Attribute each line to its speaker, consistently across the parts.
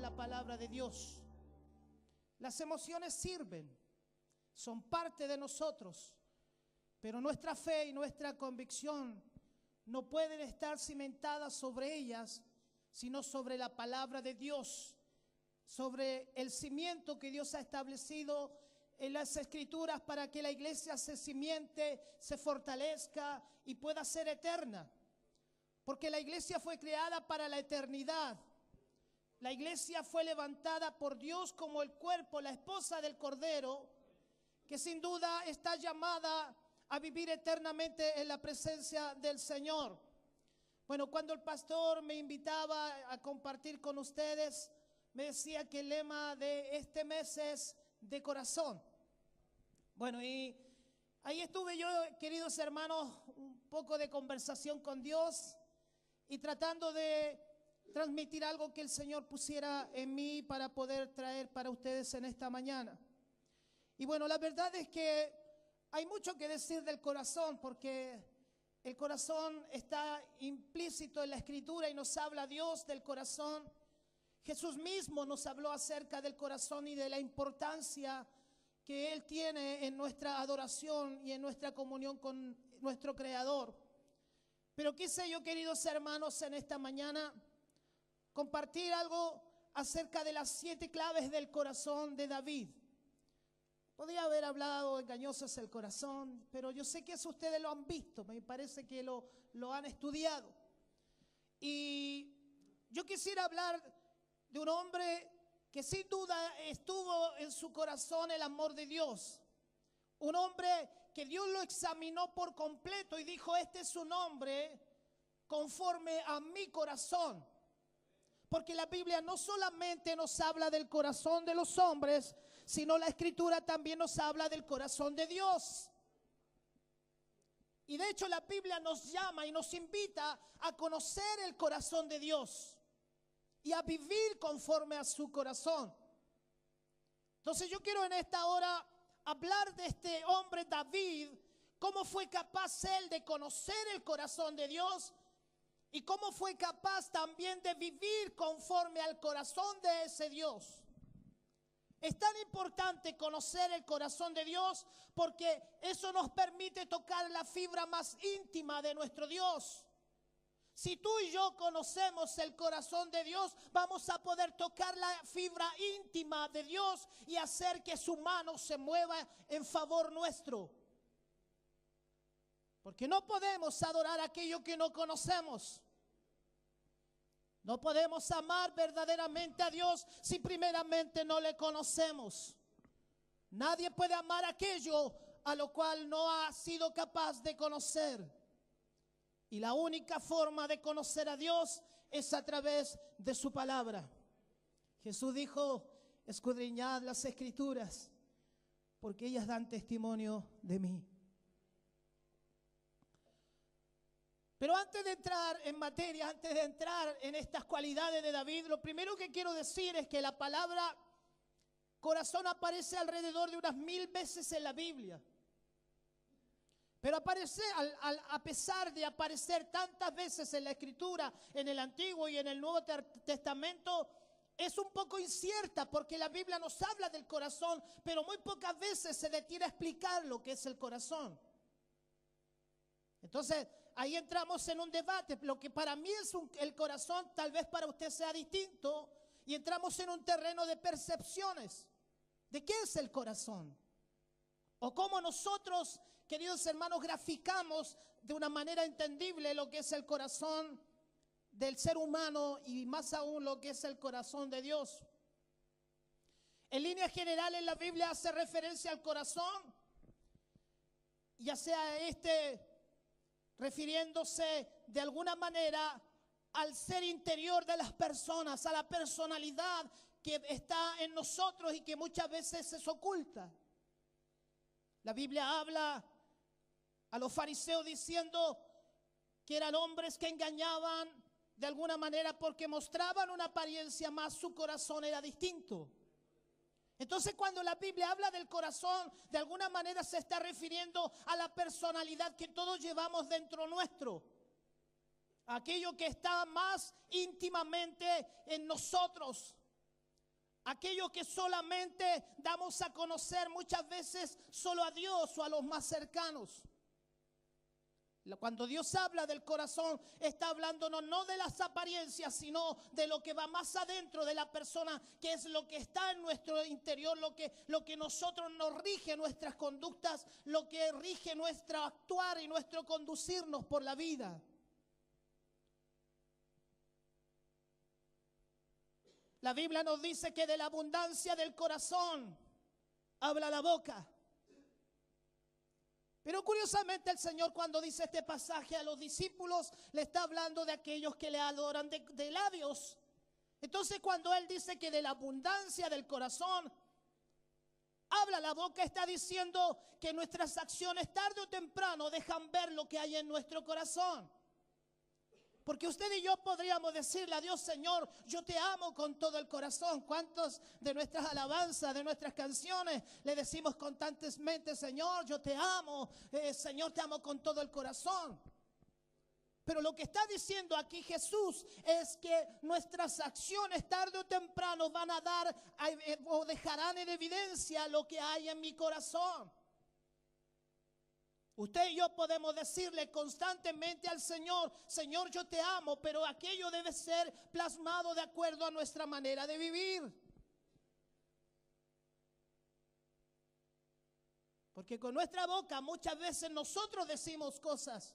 Speaker 1: la palabra de Dios. Las emociones sirven, son parte de nosotros, pero nuestra fe y nuestra convicción no pueden estar cimentadas sobre ellas, sino sobre la palabra de Dios, sobre el cimiento que Dios ha establecido en las Escrituras para que la iglesia se cimiente, se fortalezca y pueda ser eterna. Porque la iglesia fue creada para la eternidad. La iglesia fue levantada por Dios como el cuerpo, la esposa del Cordero, que sin duda está llamada a vivir eternamente en la presencia del Señor. Bueno, cuando el pastor me invitaba a compartir con ustedes, me decía que el lema de este mes es de corazón. Bueno, y ahí estuve yo, queridos hermanos, un poco de conversación con Dios y tratando de transmitir algo que el Señor pusiera en mí para poder traer para ustedes en esta mañana. Y bueno, la verdad es que hay mucho que decir del corazón, porque el corazón está implícito en la Escritura y nos habla Dios del corazón. Jesús mismo nos habló acerca del corazón y de la importancia que Él tiene en nuestra adoración y en nuestra comunión con nuestro Creador. Pero quise yo, queridos hermanos, en esta mañana compartir algo acerca de las 7 claves del corazón de David. Podría haber hablado engañoso es el corazón, pero yo sé que eso ustedes lo han visto, me parece que lo han estudiado. Y yo quisiera hablar de un hombre que sin duda estuvo en su corazón el amor de Dios. Un hombre que Dios lo examinó por completo y dijo, este es un hombre conforme a mi corazón. Porque la Biblia no solamente nos habla del corazón de los hombres, sino la Escritura también nos habla del corazón de Dios. Y de hecho la Biblia nos llama y nos invita a conocer el corazón de Dios y a vivir conforme a su corazón. Entonces yo quiero en esta hora hablar de este hombre David, cómo fue capaz él de conocer el corazón de Dios y cómo fue capaz también de vivir conforme al corazón de ese Dios. Es tan importante conocer el corazón de Dios porque eso nos permite tocar la fibra más íntima de nuestro Dios. Si tú y yo conocemos el corazón de Dios, vamos a poder tocar la fibra íntima de Dios y hacer que su mano se mueva en favor nuestro. Porque no podemos adorar aquello que no conocemos. No podemos amar verdaderamente a Dios si primeramente no le conocemos. Nadie puede amar aquello a lo cual no ha sido capaz de conocer. Y la única forma de conocer a Dios es a través de su palabra. Jesús dijo, escudriñad las Escrituras, porque ellas dan testimonio de mí. Pero antes de entrar en materia, antes de entrar en estas cualidades de David, lo primero que quiero decir es que la palabra corazón aparece alrededor de unas 1000 veces en la Biblia. Pero aparece, a pesar de aparecer tantas veces en la Escritura, en el Antiguo y en el Nuevo Testamento, es un poco incierta porque la Biblia nos habla del corazón, pero muy pocas veces se detiene a explicar lo que es el corazón. Entonces, ahí entramos en un debate. Lo que para mí es el corazón, tal vez para usted sea distinto, y entramos en un terreno de percepciones. ¿De qué es el corazón? O cómo nosotros, queridos hermanos, graficamos de una manera entendible lo que es el corazón del ser humano y más aún lo que es el corazón de Dios. En líneas generales la Biblia hace referencia al corazón, ya sea refiriéndose de alguna manera al ser interior de las personas, a la personalidad que está en nosotros y que muchas veces se oculta. La Biblia habla a los fariseos diciendo que eran hombres que engañaban de alguna manera porque mostraban una apariencia, más su corazón era distinto. Entonces cuando la Biblia habla del corazón, de alguna manera se está refiriendo a la personalidad que todos llevamos dentro nuestro. Aquello que está más íntimamente en nosotros. aquello que solamente damos a conocer muchas veces solo a Dios o a los más cercanos. Cuando Dios habla del corazón, está hablándonos no de las apariencias, sino de lo que va más adentro de la persona, que es lo que está en nuestro interior, lo que nosotros nos rige nuestras conductas, lo que rige nuestro actuar y nuestro conducirnos por la vida. La Biblia nos dice que de la abundancia del corazón habla la boca. Pero curiosamente el Señor, cuando dice este pasaje a los discípulos, le está hablando de aquellos que le adoran de labios. Entonces, cuando Él dice que de la abundancia del corazón habla la boca, está diciendo que nuestras acciones tarde o temprano dejan ver lo que hay en nuestro corazón. Porque usted y yo podríamos decirle a Dios: Señor, yo te amo con todo el corazón. ¿Cuántos de nuestras alabanzas, de nuestras canciones, le decimos constantemente: Señor, yo te amo, Señor, te amo con todo el corazón? Pero lo que está diciendo aquí Jesús es que nuestras acciones tarde o temprano van a dar o dejarán en evidencia lo que hay en mi corazón. Usted y yo podemos decirle constantemente al Señor: Señor, yo te amo, pero aquello debe ser plasmado de acuerdo a nuestra manera de vivir. Porque con nuestra boca muchas veces nosotros decimos cosas,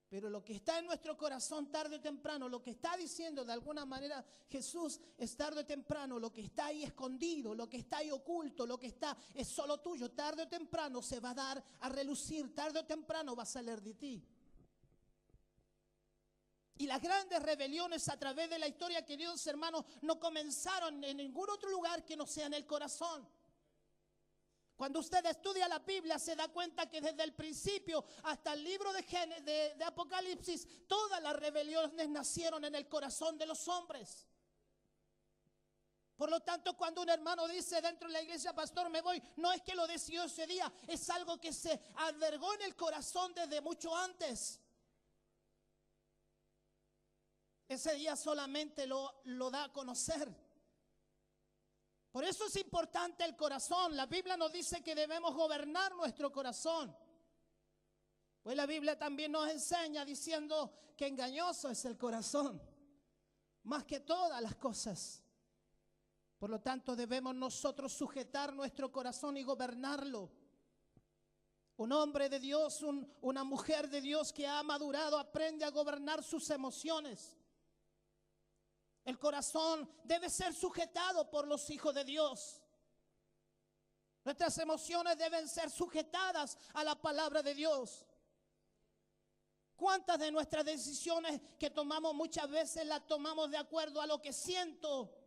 Speaker 1: pero lo que está en nuestro corazón tarde o temprano, lo que está diciendo de alguna manera Jesús, es tarde o temprano, lo que está ahí escondido, lo que está ahí oculto, lo que está es solo tuyo, tarde o temprano se va a dar a relucir, tarde o temprano va a salir de ti. Y las grandes rebeliones a través de la historia, queridos hermanos, no comenzaron en ningún otro lugar que no sea en el corazón. Cuando usted estudia la Biblia se da cuenta que desde el principio hasta el libro de Apocalipsis, todas las rebeliones nacieron en el corazón de los hombres. Por lo tanto, cuando un hermano dice dentro de la iglesia: pastor, me voy, no es que lo decidió ese día, es algo que se albergó en el corazón desde mucho antes. Ese día solamente lo da a conocer. Por eso es importante el corazón. La Biblia nos dice que debemos gobernar nuestro corazón. Pues la Biblia también nos enseña diciendo que engañoso es el corazón, más que todas las cosas. Por lo tanto, debemos nosotros sujetar nuestro corazón y gobernarlo. Un hombre de Dios, una mujer de Dios que ha madurado, aprende a gobernar sus emociones. El corazón debe ser sujetado por los hijos de Dios. Nuestras emociones deben ser sujetadas a la palabra de Dios. ¿Cuántas de nuestras decisiones que tomamos muchas veces las tomamos de acuerdo a lo que siento?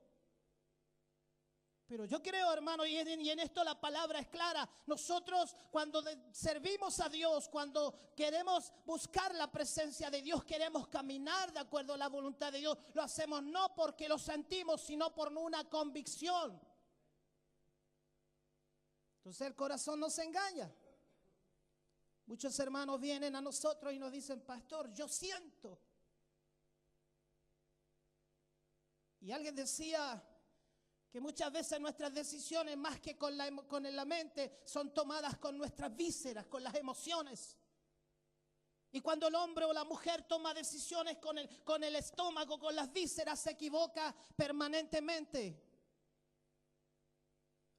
Speaker 1: Pero yo creo, hermano, y en esto la palabra es clara. Nosotros cuando servimos a Dios, cuando queremos buscar la presencia de Dios, queremos caminar de acuerdo a la voluntad de Dios, lo hacemos no porque lo sentimos, sino por una convicción. Entonces el corazón nos engaña. Muchos hermanos vienen a nosotros y nos dicen: pastor, yo siento. Y alguien decía que muchas veces nuestras decisiones, más que con la mente, son tomadas con nuestras vísceras, con las emociones. Y cuando el hombre o la mujer toma decisiones con el estómago, con las vísceras, se equivoca permanentemente.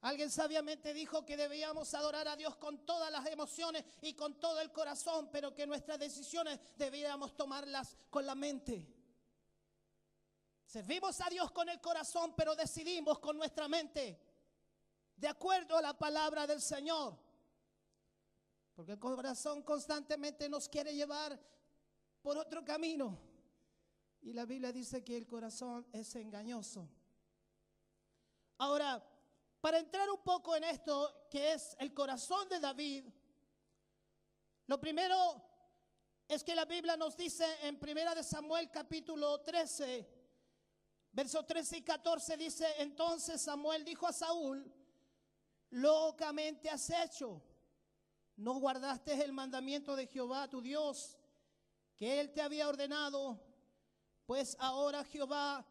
Speaker 1: Alguien sabiamente dijo que debíamos adorar a Dios con todas las emociones y con todo el corazón, pero que nuestras decisiones deberíamos tomarlas con la mente. Servimos a Dios con el corazón, pero decidimos con nuestra mente, de acuerdo a la palabra del Señor. Porque el corazón constantemente nos quiere llevar por otro camino. Y la Biblia dice que el corazón es engañoso. Ahora, para entrar un poco en esto, que es el corazón de David, lo primero es que la Biblia nos dice en 1 Samuel capítulo 13, versos 13 y 14, dice: entonces Samuel dijo a Saúl: locamente has hecho, no guardaste el mandamiento de Jehová tu Dios, que él te había ordenado, pues ahora Jehová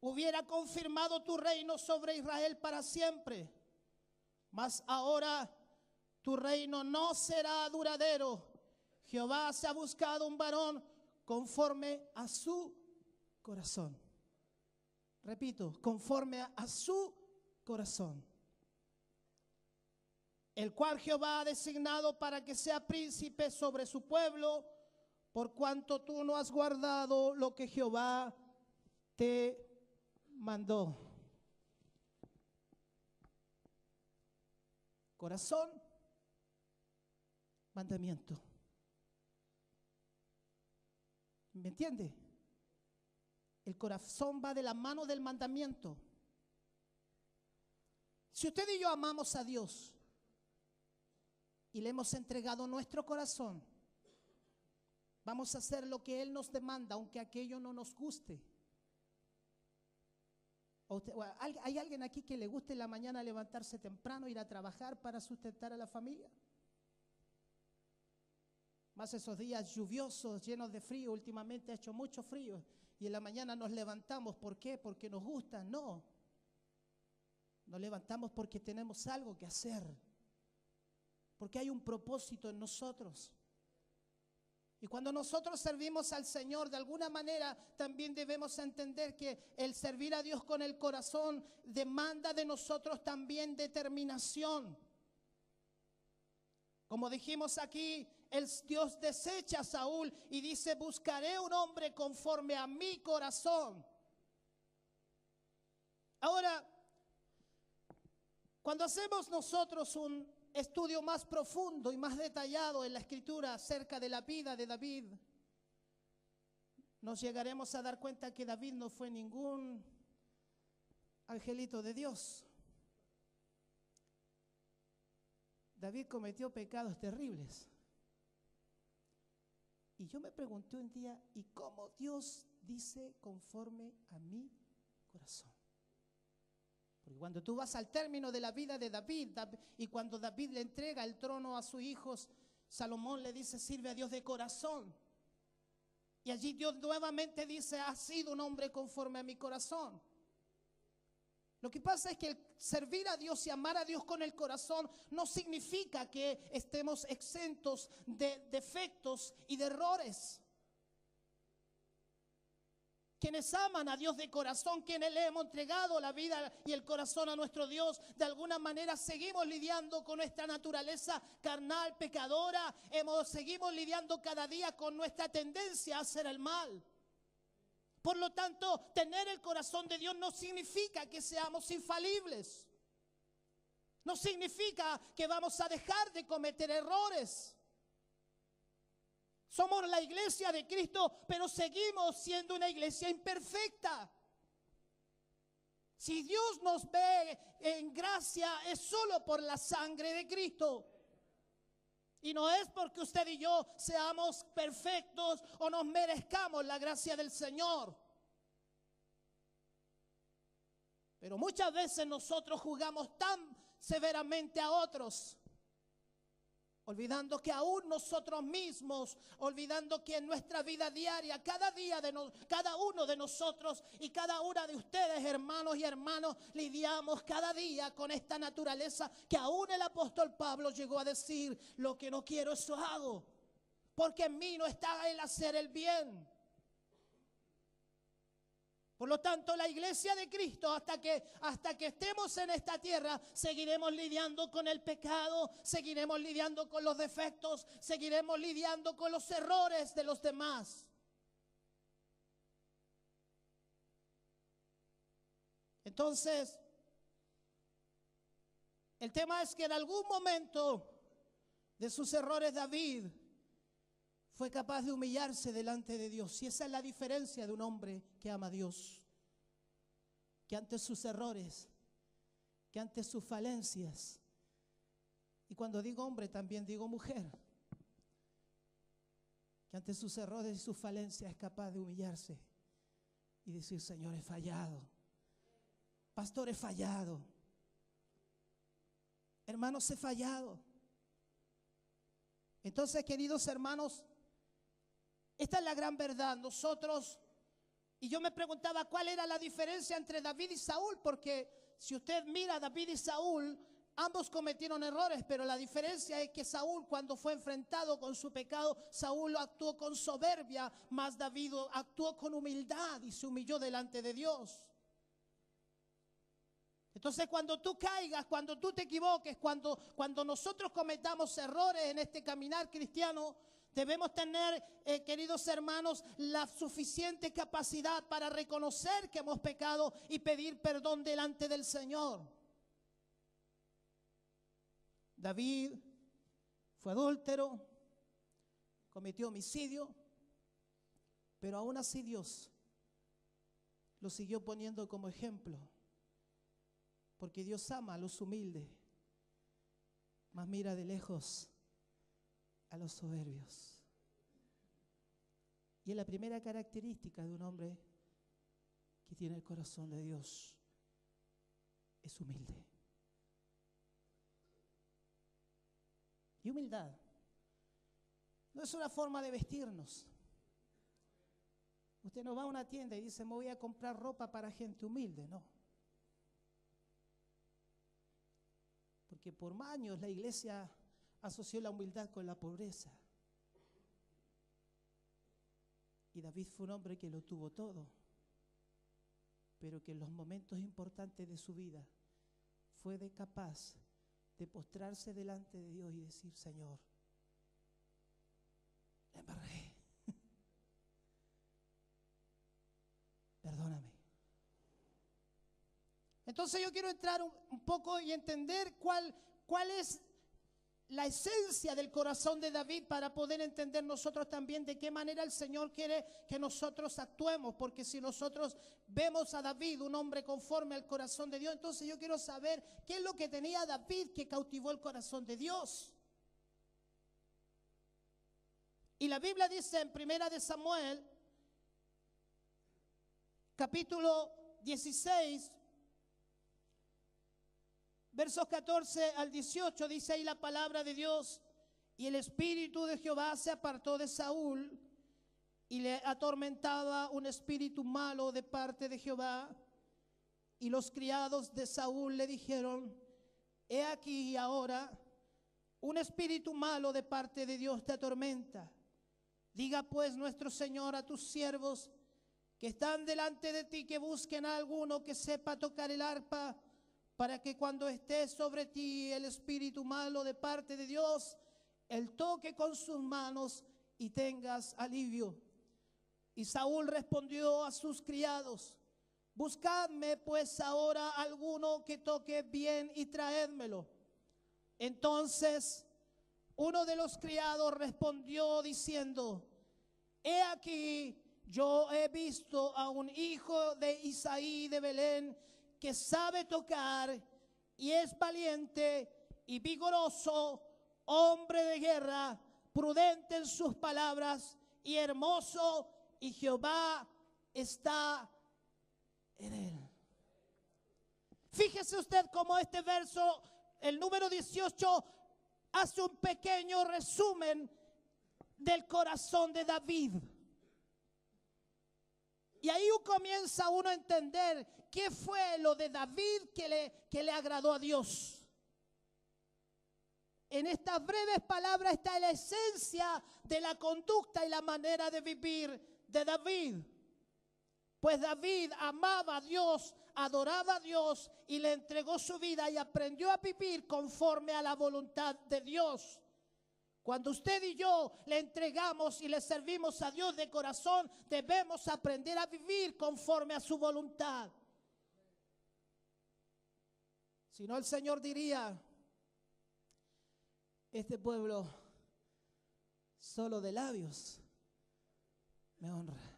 Speaker 1: hubiera confirmado tu reino sobre Israel para siempre. Mas ahora tu reino no será duradero. Jehová se ha buscado un varón conforme a su corazón. Repito, conforme a su corazón, el cual Jehová ha designado para que sea príncipe sobre su pueblo, por cuanto tú no has guardado lo que Jehová te mandó. Corazón, mandamiento. ¿Me entiende? El corazón va de la mano del mandamiento. Si usted y yo amamos a Dios y le hemos entregado nuestro corazón, vamos a hacer lo que Él nos demanda, aunque aquello no nos guste. ¿Hay alguien aquí que le guste en la mañana levantarse temprano, ir a trabajar para sustentar a la familia? Más esos días lluviosos, llenos de frío. Últimamente ha hecho mucho frío y en la mañana nos levantamos. ¿Por qué? Porque nos gusta. No. Nos levantamos porque tenemos algo que hacer. Porque hay un propósito en nosotros. Y cuando nosotros servimos al Señor, de alguna manera también debemos entender que el servir a Dios con el corazón demanda de nosotros también determinación. Como dijimos aquí, el Dios desecha a Saúl y dice: buscaré un hombre conforme a mi corazón. Ahora, cuando hacemos nosotros un estudio más profundo y más detallado en la Escritura acerca de la vida de David, nos llegaremos a dar cuenta que David no fue ningún angelito de Dios. David cometió pecados terribles. Y yo me pregunté un día, ¿y cómo Dios dice conforme a mi corazón? Porque cuando tú vas al término de la vida de David, y cuando David le entrega el trono a sus hijos, Salomón le dice: sirve a Dios de corazón. Y allí Dios nuevamente dice: has sido un hombre conforme a mi corazón. Lo que pasa es que el servir a Dios y amar a Dios con el corazón no significa que estemos exentos de defectos y de errores. Quienes aman a Dios de corazón, quienes le hemos entregado la vida y el corazón a nuestro Dios, de alguna manera seguimos lidiando con nuestra naturaleza carnal, pecadora. Seguimos lidiando cada día con nuestra tendencia a hacer el mal. Por lo tanto, tener el corazón de Dios no significa que seamos infalibles. No significa que vamos a dejar de cometer errores. Somos la iglesia de Cristo, pero seguimos siendo una iglesia imperfecta. Si Dios nos ve en gracia, es solo por la sangre de Cristo. Y no es porque usted y yo seamos perfectos o nos merezcamos la gracia del Señor. Pero muchas veces nosotros juzgamos tan severamente a otros, olvidando que aún nosotros mismos, olvidando que en nuestra vida diaria, cada uno de nosotros y cada una de ustedes, hermanos y hermanas, lidiamos cada día con esta naturaleza que aún el apóstol Pablo llegó a decir: lo que no quiero, eso hago, porque en mí no está el hacer el bien. Por lo tanto, la iglesia de Cristo, hasta que estemos en esta tierra, seguiremos lidiando con el pecado, seguiremos lidiando con los defectos, seguiremos lidiando con los errores de los demás. Entonces, el tema es que en algún momento de sus errores David fue capaz de humillarse delante de Dios. Y esa es la diferencia de un hombre que ama a Dios. Que ante sus errores, que ante sus falencias, y cuando digo hombre también digo mujer, que ante sus errores y sus falencias es capaz de humillarse y decir: Señor, he fallado. Pastor, he fallado. Hermanos, he fallado. Entonces, queridos hermanos, esta es la gran verdad. Nosotros Y yo me preguntaba cuál era la diferencia entre David y Saúl, porque si usted mira a David y Saúl, ambos cometieron errores, pero la diferencia es que Saúl, cuando fue enfrentado con su pecado, Saúl actuó con soberbia, mas David actuó con humildad y se humilló delante de Dios. Entonces, cuando tú caigas, cuando tú te equivoques, cuando nosotros cometamos errores en este caminar cristiano, debemos tener, queridos hermanos, la suficiente capacidad para reconocer que hemos pecado y pedir perdón delante del Señor. David fue adúltero, cometió homicidio, pero aún así Dios lo siguió poniendo como ejemplo, porque Dios ama a los humildes, mas mira de lejos a los soberbios. Y es la primera característica de un hombre que tiene el corazón de Dios, es humilde. Y humildad no es una forma de vestirnos. Usted no va a una tienda y dice, me voy a comprar ropa para gente humilde, no. Porque por años la iglesia asoció la humildad con la pobreza. Y David fue un hombre que lo tuvo todo, pero que en los momentos importantes de su vida fue capaz de postrarse delante de Dios y decir, Señor, la embarré. Perdóname. Entonces yo quiero entrar un poco y entender cuál es la esencia del corazón de David para poder entender nosotros también de qué manera el Señor quiere que nosotros actuemos. Porque si nosotros vemos a David, un hombre conforme al corazón de Dios, entonces yo quiero saber qué es lo que tenía David que cautivó el corazón de Dios. Y la Biblia dice en 1 de Samuel, capítulo 16, versos 14 al 18, dice ahí la palabra de Dios: y el espíritu de Jehová se apartó de Saúl, y le atormentaba un espíritu malo de parte de Jehová. Y los criados de Saúl le dijeron: he aquí ahora un espíritu malo de parte de Dios te atormenta. Diga pues nuestro Señor a tus siervos que están delante de ti que busquen a alguno que sepa tocar el arpa, para que cuando esté sobre ti el espíritu malo de parte de Dios, él toque con sus manos y tengas alivio. Y Saúl respondió a sus criados: buscadme pues ahora alguno que toque bien y traédmelo. Entonces uno de los criados respondió diciendo: he aquí, yo he visto a un hijo de Isaí de Belén que sabe tocar y es valiente y vigoroso, hombre de guerra, prudente en sus palabras y hermoso, y Jehová está en él. Fíjese usted cómo este verso, el número 18, hace un pequeño resumen del corazón de David. Y ahí comienza uno a entender qué fue lo de David que le agradó a Dios. En estas breves palabras está la esencia de la conducta y la manera de vivir de David. Pues David amaba a Dios, adoraba a Dios y le entregó su vida y aprendió a vivir conforme a la voluntad de Dios. Cuando usted y yo le entregamos y le servimos a Dios de corazón, debemos aprender a vivir conforme a su voluntad. Si no, el Señor diría: este pueblo solo de labios me honra.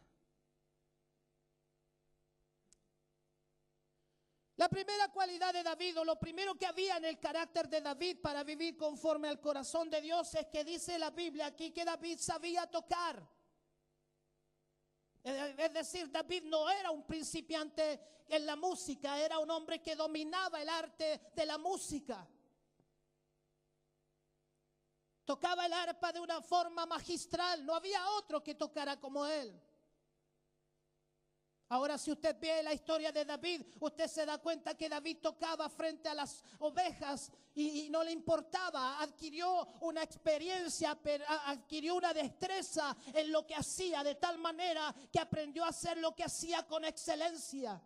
Speaker 1: La primera cualidad de David, o lo primero que había en el carácter de David para vivir conforme al corazón de Dios, es que dice la Biblia aquí que David sabía tocar. Es decir, David no era un principiante en la música, era un hombre que dominaba el arte de la música. Tocaba el arpa de una forma magistral, no había otro que tocara como él. Ahora, si usted ve la historia de David, usted se da cuenta que David tocaba frente a las ovejas y no le importaba. Adquirió una experiencia, adquirió una destreza en lo que hacía, de tal manera que aprendió a hacer lo que hacía con excelencia.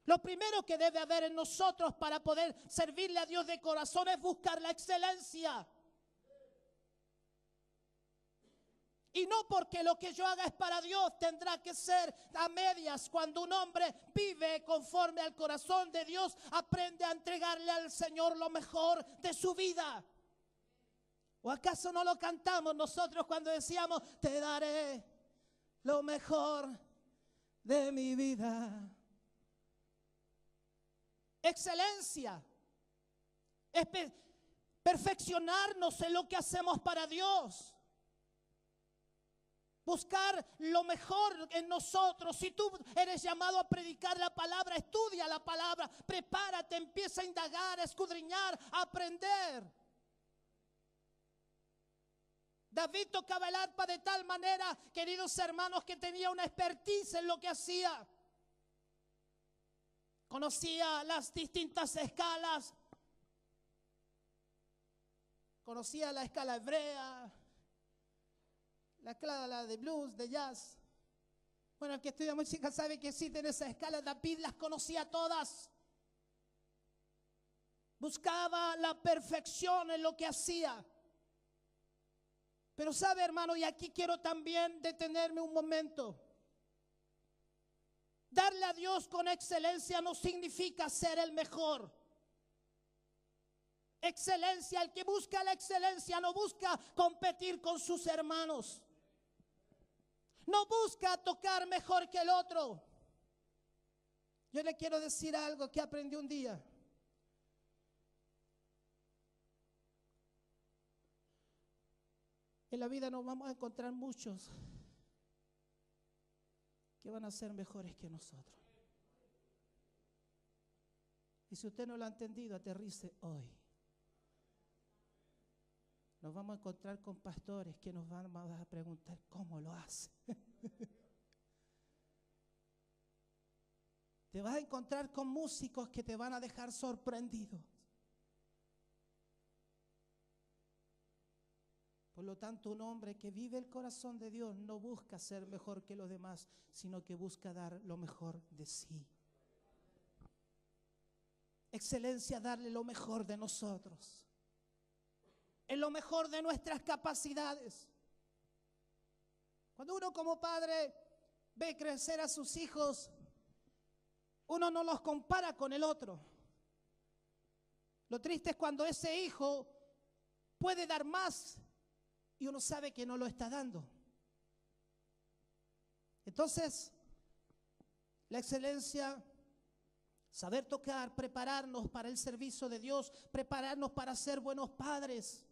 Speaker 1: Lo primero que debe haber en nosotros para poder servirle a Dios de corazón es buscar la excelencia. Y no porque lo que yo haga es para Dios, tendrá que ser a medias. Cuando un hombre vive conforme al corazón de Dios, aprende a entregarle al Señor lo mejor de su vida. ¿O acaso no lo cantamos nosotros cuando decíamos, te daré lo mejor de mi vida? Excelencia es perfeccionarnos en lo que hacemos para Dios. Buscar lo mejor en nosotros. Si tú eres llamado a predicar la palabra, estudia la palabra, prepárate, empieza a indagar, a escudriñar, a aprender. David tocaba el arpa de tal manera, queridos hermanos, que tenía una expertise en lo que hacía. Conocía las distintas escalas. Conocía la escala hebrea, la escala de blues, de jazz. Bueno, el que estudia música sabe que existen esas escalas. David las conocía todas. Buscaba la perfección en lo que hacía. Pero sabe, hermano, y aquí quiero también detenerme un momento. Darle a Dios con excelencia no significa ser el mejor. Excelencia, el que busca la excelencia no busca competir con sus hermanos. No busca tocar mejor que el otro. Yo le quiero decir algo que aprendí un día. En la vida nos vamos a encontrar muchos que van a ser mejores que nosotros. Y si usted no lo ha entendido, aterrice hoy. Nos vamos a encontrar con pastores que nos van a preguntar cómo lo hace. Te vas a encontrar con músicos que te van a dejar sorprendidos. Por lo tanto, un hombre que vive el corazón de Dios no busca ser mejor que los demás, sino que busca dar lo mejor de sí. Excelencia, darle lo mejor de nosotros. En lo mejor de nuestras capacidades. Cuando uno como padre ve crecer a sus hijos, uno no los compara con el otro. Lo triste es cuando ese hijo puede dar más y uno sabe que no lo está dando. Entonces, la excelencia, saber tocar, prepararnos para el servicio de Dios, prepararnos para ser buenos padres,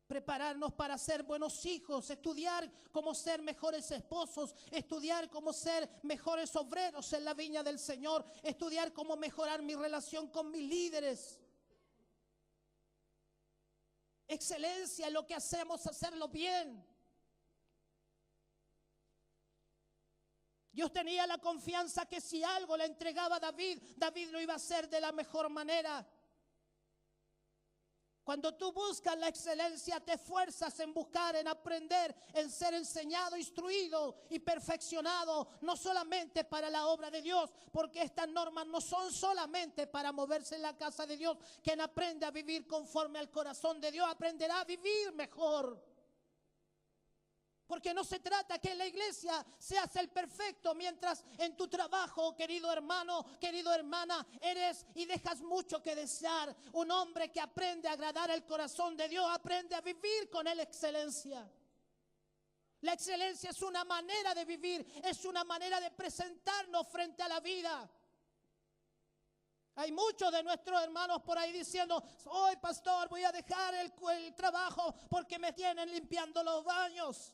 Speaker 1: prepararnos para ser buenos hijos, estudiar cómo ser mejores esposos, estudiar cómo ser mejores obreros en la viña del Señor, estudiar cómo mejorar mi relación con mis líderes. Excelencia en lo que hacemos, hacerlo bien. Dios tenía la confianza que si algo le entregaba a David, David lo iba a hacer de la mejor manera. Cuando tú buscas la excelencia, te esfuerzas en buscar, en aprender, en ser enseñado, instruido y perfeccionado, no solamente para la obra de Dios, porque estas normas no son solamente para moverse en la casa de Dios. Quien aprende a vivir conforme al corazón de Dios, aprenderá a vivir mejor. Porque no se trata que en la iglesia seas el perfecto, mientras en tu trabajo, querido hermano, querida hermana, eres y dejas mucho que desear. Un hombre que aprende a agradar el corazón de Dios, aprende a vivir con él excelencia. La excelencia es una manera de vivir, es una manera de presentarnos frente a la vida. Hay muchos de nuestros hermanos por ahí diciendo, hoy pastor voy a dejar el trabajo porque me tienen limpiando los baños.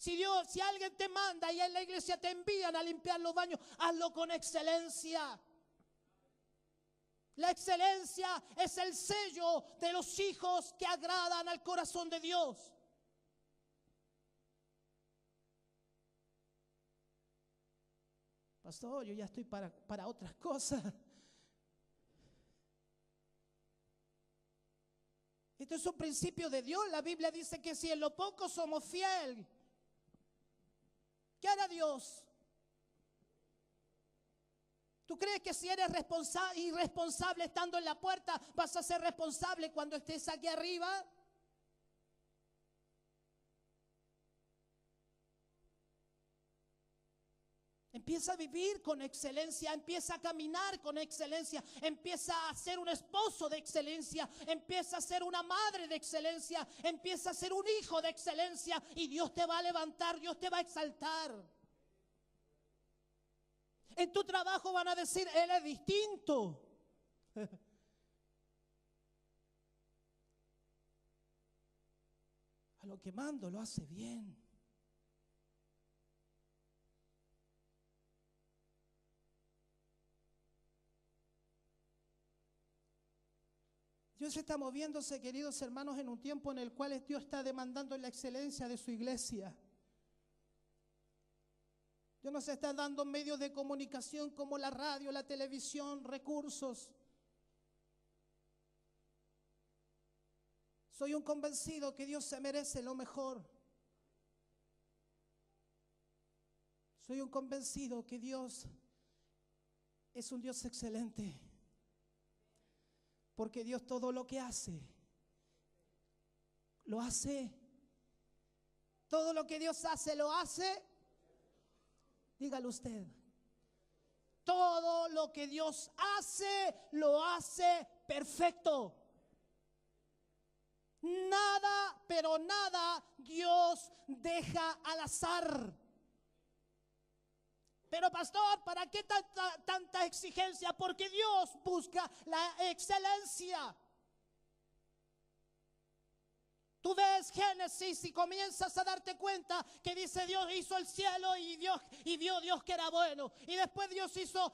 Speaker 1: Si alguien te manda y en la iglesia te envían a limpiar los baños, hazlo con excelencia. La excelencia es el sello de los hijos que agradan al corazón de Dios. pastor, yo ya estoy para otras cosas. Esto es un principio de Dios. La Biblia dice que si en lo poco somos fieles, ¿qué hará Dios? ¿Tú crees que si eres irresponsable estando en la puerta, vas a ser responsable cuando estés aquí arriba? Empieza a vivir con excelencia, empieza a caminar con excelencia, empieza a ser un esposo de excelencia, empieza a ser una madre de excelencia, empieza a ser un hijo de excelencia y Dios te va a levantar, Dios te va a exaltar. En tu trabajo van a decir, él es distinto. A lo que mando lo hace bien. Dios está moviéndose, queridos hermanos, en un tiempo en el cual Dios está demandando la excelencia de su iglesia. Dios nos está dando medios de comunicación como la radio, la televisión, recursos. Soy un convencido que Dios se merece lo mejor. Soy un convencido que Dios es un Dios excelente. Porque Dios todo lo que hace, lo hace. Todo lo que Dios hace, lo hace. Dígalo usted. Todo lo que Dios hace, lo hace perfecto. Nada, pero nada Dios deja al azar. Pero pastor, ¿para qué tanta exigencia? Porque Dios busca la excelencia. Tú ves Génesis y comienzas a darte cuenta que dice Dios hizo el cielo y vio Dios que era bueno. Y después Dios hizo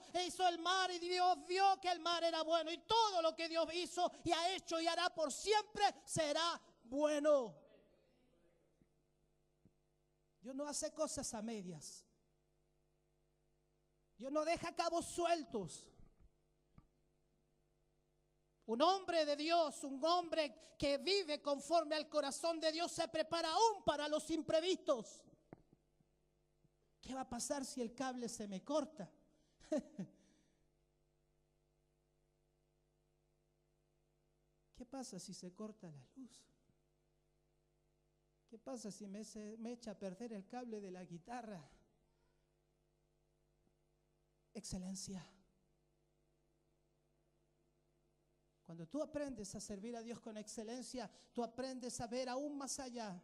Speaker 1: el mar y Dios vio que el mar era bueno. Y todo lo que Dios hizo y ha hecho y hará por siempre será bueno. Dios no hace cosas a medias. Dios no deja cabos sueltos. Un hombre de Dios, un hombre que vive conforme al corazón de Dios, se prepara aún para los imprevistos. ¿Qué va a pasar si el cable se me corta? ¿Qué pasa si se corta la luz? ¿Qué pasa si me echa a perder el cable de la guitarra? Excelencia. Cuando tú aprendes a servir a Dios con excelencia, tú aprendes a ver aún más allá.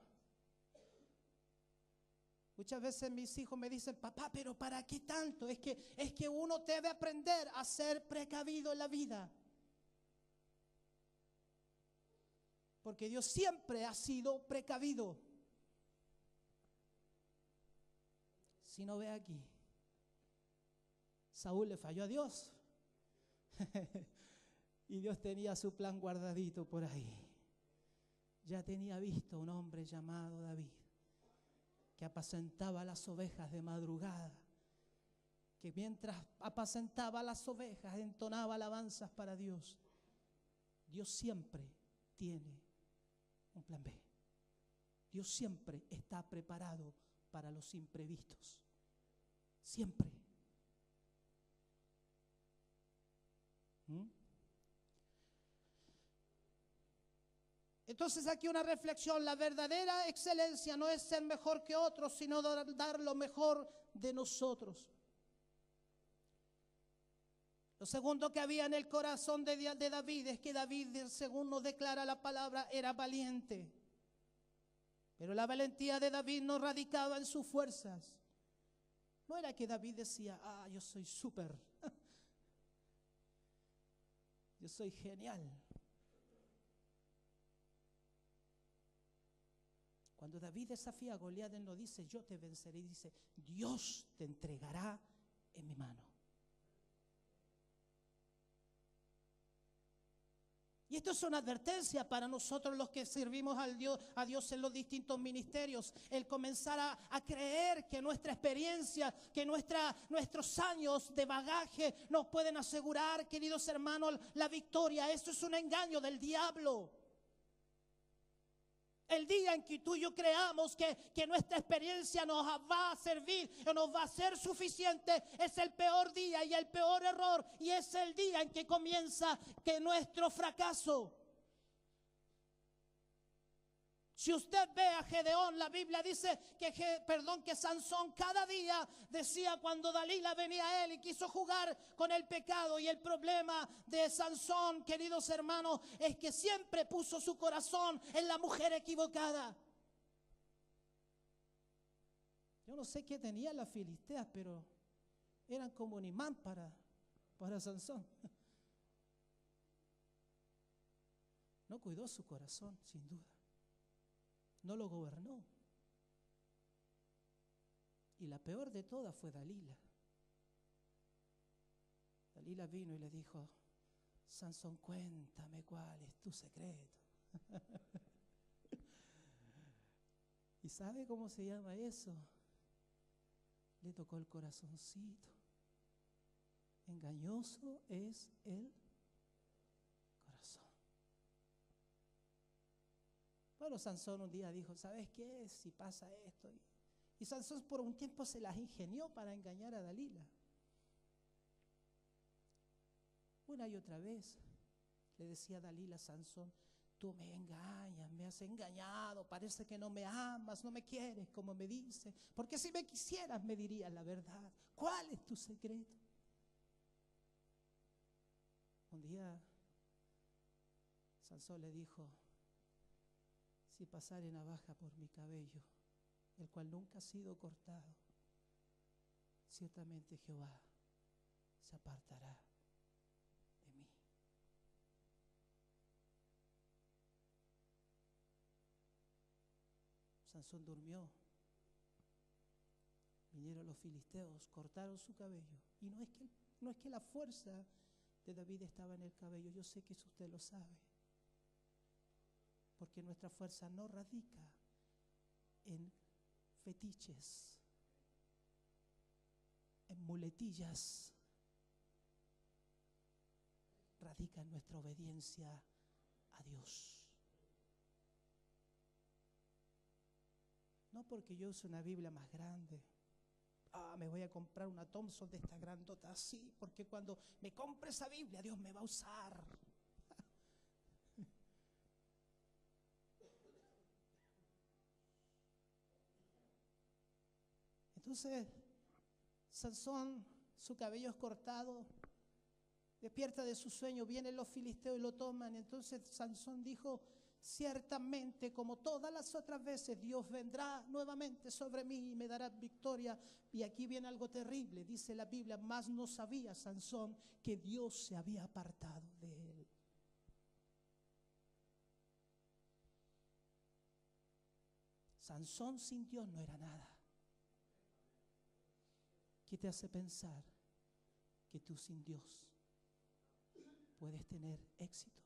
Speaker 1: Muchas veces mis hijos me dicen, papá, pero ¿para qué tanto? Es que uno debe aprender a ser precavido en la vida. Porque Dios siempre ha sido precavido. Si no ve aquí, Saúl le falló a Dios. Y Dios tenía su plan guardadito por ahí. Ya tenía visto un hombre llamado David, que apacentaba las ovejas de madrugada, que mientras apacentaba las ovejas entonaba alabanzas para Dios. Dios siempre tiene un plan B. Dios siempre está preparado para los imprevistos. Siempre. Entonces aquí una reflexión: la verdadera excelencia no es ser mejor que otros, sino dar lo mejor de nosotros. Lo segundo que había en el corazón de David es que David, según nos declara la palabra, era valiente. Pero la valentía de David no radicaba en sus fuerzas. No era que David decía, yo soy súper, yo soy genial. Cuando David desafía a Goliat, él no dice, yo te venceré, dice, Dios te entregará en mi mano. Y esto es una advertencia para nosotros los que servimos a Dios en los distintos ministerios. El comenzar a creer que nuestra experiencia, que nuestros años de bagaje nos pueden asegurar, queridos hermanos, la victoria. Esto es un engaño del diablo. El día en que tú y yo creamos que nuestra experiencia nos va a servir o nos va a ser suficiente, es el peor día y el peor error, y es el día en que comienza nuestro fracaso. Si usted ve a Gedeón, la Biblia dice que Sansón cada día decía, cuando Dalila venía a él y quiso jugar con el pecado, y el problema de Sansón, queridos hermanos, es que siempre puso su corazón en la mujer equivocada. Yo no sé qué tenían las filisteas, pero eran como un imán para Sansón. No cuidó su corazón, sin duda. No lo gobernó. Y la peor de todas fue Dalila. Dalila vino y le dijo: Sansón, cuéntame cuál es tu secreto. ¿Y sabe cómo se llama eso? Le tocó el corazoncito. Engañoso es el corazón. Bueno, Sansón un día dijo: ¿sabes qué? Si pasa esto. Y Sansón por un tiempo se las ingenió para engañar a Dalila. Una y otra vez le decía Dalila a Sansón: tú me engañas, me has engañado, parece que no me amas, no me quieres como me dices, porque si me quisieras me dirías la verdad. ¿Cuál es tu secreto? Un día Sansón le dijo: si pasare navaja por mi cabello, el cual nunca ha sido cortado, ciertamente Jehová se apartará de mí. Sansón durmió. Vinieron los filisteos, cortaron su cabello. Y no es que la fuerza de David estaba en el cabello. Yo sé que eso usted lo sabe. Porque nuestra fuerza no radica en fetiches, en muletillas. Radica en nuestra obediencia a Dios. No porque yo use una Biblia más grande. Me voy a comprar una Thompson de esta grandota así, porque cuando me compre esa Biblia, Dios me va a usar. Entonces, Sansón, su cabello es cortado, despierta de su sueño, vienen los filisteos y lo toman. Entonces Sansón dijo: ciertamente, como todas las otras veces, Dios vendrá nuevamente sobre mí y me dará victoria. Y aquí viene algo terrible, dice la Biblia: mas no sabía Sansón que Dios se había apartado de él. Sansón sin Dios no era nada. ¿Qué te hace pensar que tú sin Dios puedes tener éxito?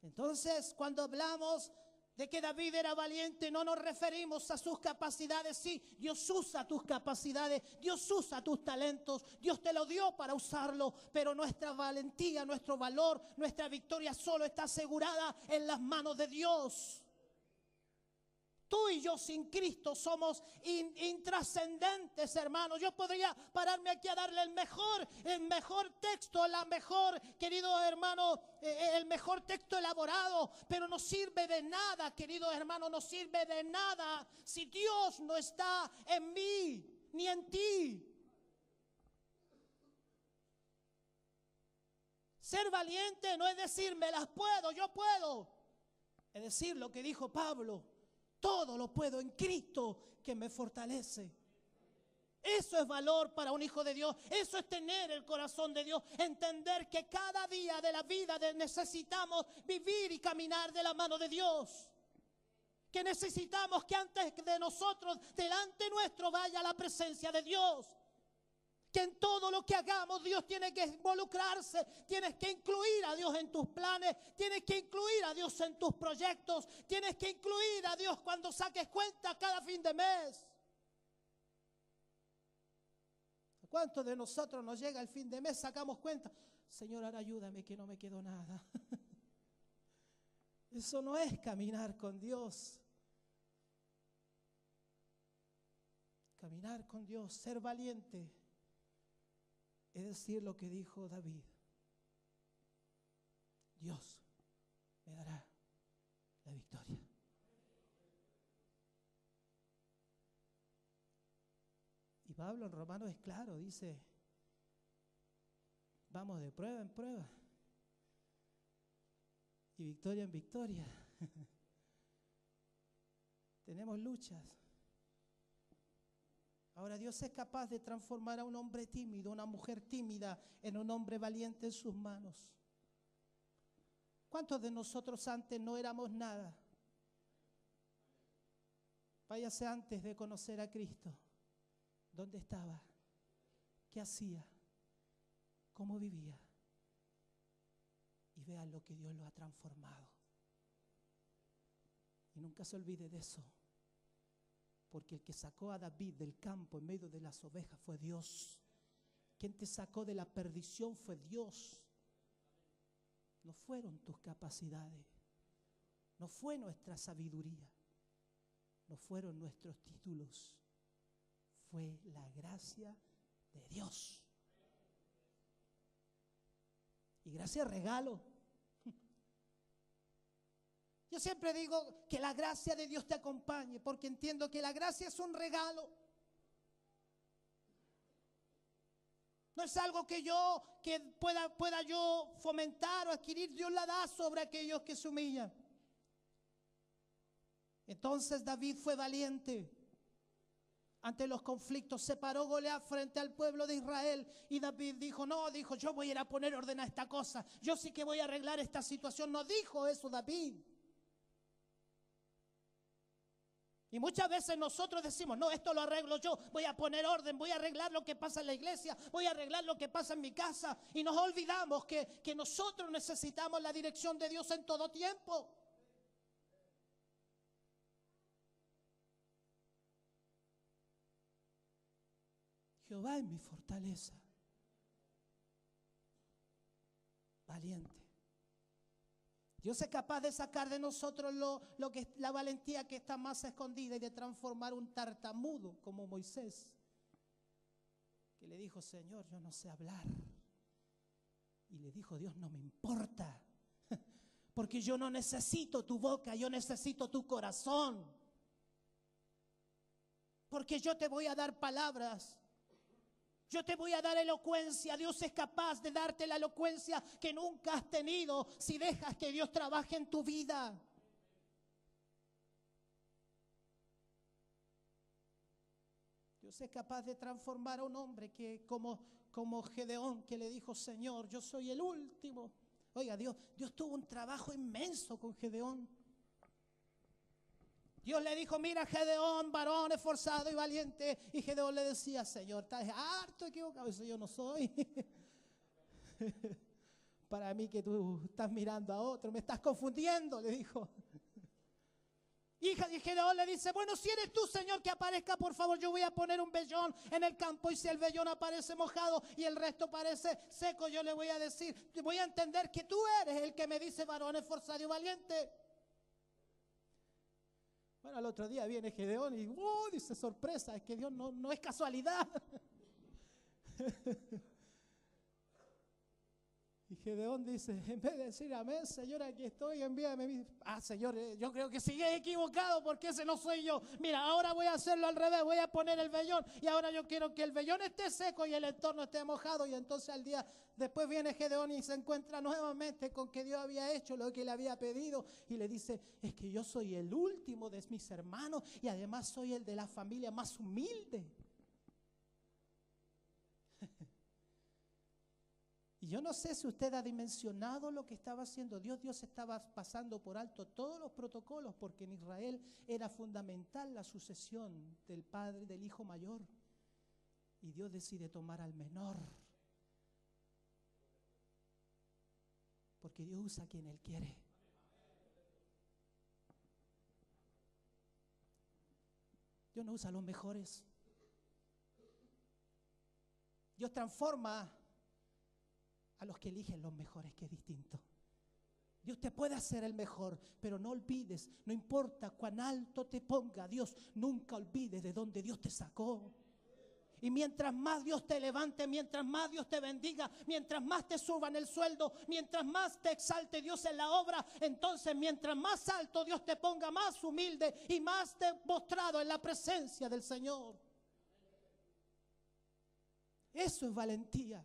Speaker 1: Entonces, cuando hablamos de que David era valiente, no nos referimos a sus capacidades. Sí, Dios usa tus capacidades, Dios usa tus talentos, Dios te lo dio para usarlo, pero nuestra valentía, nuestro valor, nuestra victoria solo está asegurada en las manos de Dios. Tú y yo sin Cristo somos intrascendentes, hermanos. Yo podría pararme aquí a darle el mejor texto, la mejor, querido hermano, el mejor texto elaborado, pero no sirve de nada, querido hermano, no sirve de nada si Dios no está en mí ni en ti. Ser valiente no es decir me las puedo, yo puedo. Es decir lo que dijo Pablo: todo lo puedo en Cristo que me fortalece. Eso es valor para un hijo de Dios. Eso es tener el corazón de Dios. Entender que cada día de la vida necesitamos vivir y caminar de la mano de Dios. Que necesitamos que antes de nosotros, delante nuestro, vaya la presencia de Dios. que en todo lo que hagamos Dios tiene que involucrarse. Tienes que incluir a Dios en tus planes, tienes que incluir a Dios en tus proyectos, tienes que incluir a Dios cuando saques cuenta cada fin de mes. ¿A cuántos de nosotros nos llega el fin de mes, sacamos cuenta? Señor, ahora ayúdame que no me quedó nada. Eso no es caminar con Dios. Caminar con Dios, ser valiente, es decir lo que dijo David: Dios me dará la victoria. Y Pablo en Romanos es claro, dice: vamos de prueba en prueba y victoria en victoria. Tenemos luchas. Ahora Dios es capaz de transformar a un hombre tímido, una mujer tímida, en un hombre valiente en sus manos. ¿Cuántos de nosotros antes no éramos nada? Váyase antes de conocer a Cristo. ¿Dónde estaba? ¿Qué hacía? ¿Cómo vivía? Y vean lo que Dios lo ha transformado. Y nunca se olvide de eso. Porque el que sacó a David del campo en medio de las ovejas fue Dios. Quien te sacó de la perdición fue Dios. No fueron tus capacidades. No fue nuestra sabiduría. No fueron nuestros títulos. Fue la gracia de Dios. Y gracia es regalo. Yo siempre digo que la gracia de Dios te acompañe, porque entiendo que la gracia es un regalo. No es algo que pueda yo fomentar o adquirir. Dios la da sobre aquellos que se humillan. Entonces David fue valiente ante los conflictos. Se paró Goliat frente al pueblo de Israel y David dijo, yo voy a ir a poner orden a esta cosa. Yo sí que voy a arreglar esta situación. No dijo eso David. Y muchas veces nosotros decimos, no, esto lo arreglo yo, voy a poner orden, voy a arreglar lo que pasa en la iglesia, voy a arreglar lo que pasa en mi casa. Y nos olvidamos que nosotros necesitamos la dirección de Dios en todo tiempo. Jehová es mi fortaleza. Valiente. Dios es capaz de sacar de nosotros la valentía que está más escondida y de transformar un tartamudo como Moisés, que le dijo, Señor, yo no sé hablar. Y le dijo, Dios, no me importa, porque yo no necesito tu boca, yo necesito tu corazón. Porque yo te voy a dar palabras. Yo te voy a dar elocuencia. Dios es capaz de darte la elocuencia que nunca has tenido si dejas que Dios trabaje en tu vida. Dios es capaz de transformar a un hombre que como Gedeón, que le dijo, Señor, yo soy el último. Oiga, Dios tuvo un trabajo inmenso con Gedeón. Dios le dijo, mira Gedeón, varón esforzado y valiente. Y Gedeón le decía, Señor, estás harto equivocado. Eso yo no soy. Para mí que tú estás mirando a otro, me estás confundiendo, le dijo. Y Gedeón le dice, bueno, si eres tú, Señor, que aparezca, por favor, yo voy a poner un vellón en el campo. Y si el vellón aparece mojado y el resto parece seco, yo le voy a decir, voy a entender que tú eres el que me dice varón esforzado y valiente. Bueno, al otro día viene Gedeón y dice, sorpresa, es que Dios no es casualidad. Y Gedeón dice, en vez de decir amén, Señor, aquí estoy, envíame. Señor, yo creo que sigue equivocado porque ese no soy yo. Mira, ahora voy a hacerlo al revés, voy a poner el vellón y ahora yo quiero que el vellón esté seco y el entorno esté mojado. Y entonces al día después viene Gedeón y se encuentra nuevamente con que Dios había hecho lo que le había pedido y le dice, es que yo soy el último de mis hermanos y además soy el de la familia más humilde. Y yo no sé si usted ha dimensionado lo que estaba haciendo Dios. Dios estaba pasando por alto todos los protocolos porque en Israel era fundamental la sucesión del padre, del hijo mayor. Y Dios decide tomar al menor. Porque Dios usa a quien Él quiere. Dios no usa a los mejores. Dios transforma a los que eligen los mejores, que es distinto. Dios te puede hacer el mejor, pero no olvides, no importa cuán alto te ponga Dios, nunca olvides de dónde Dios te sacó. Y mientras más Dios te levante, mientras más Dios te bendiga, mientras más te suban el sueldo, mientras más te exalte Dios en la obra, entonces mientras más alto Dios te ponga, más humilde y más postrado en la presencia del Señor. Eso es valentía.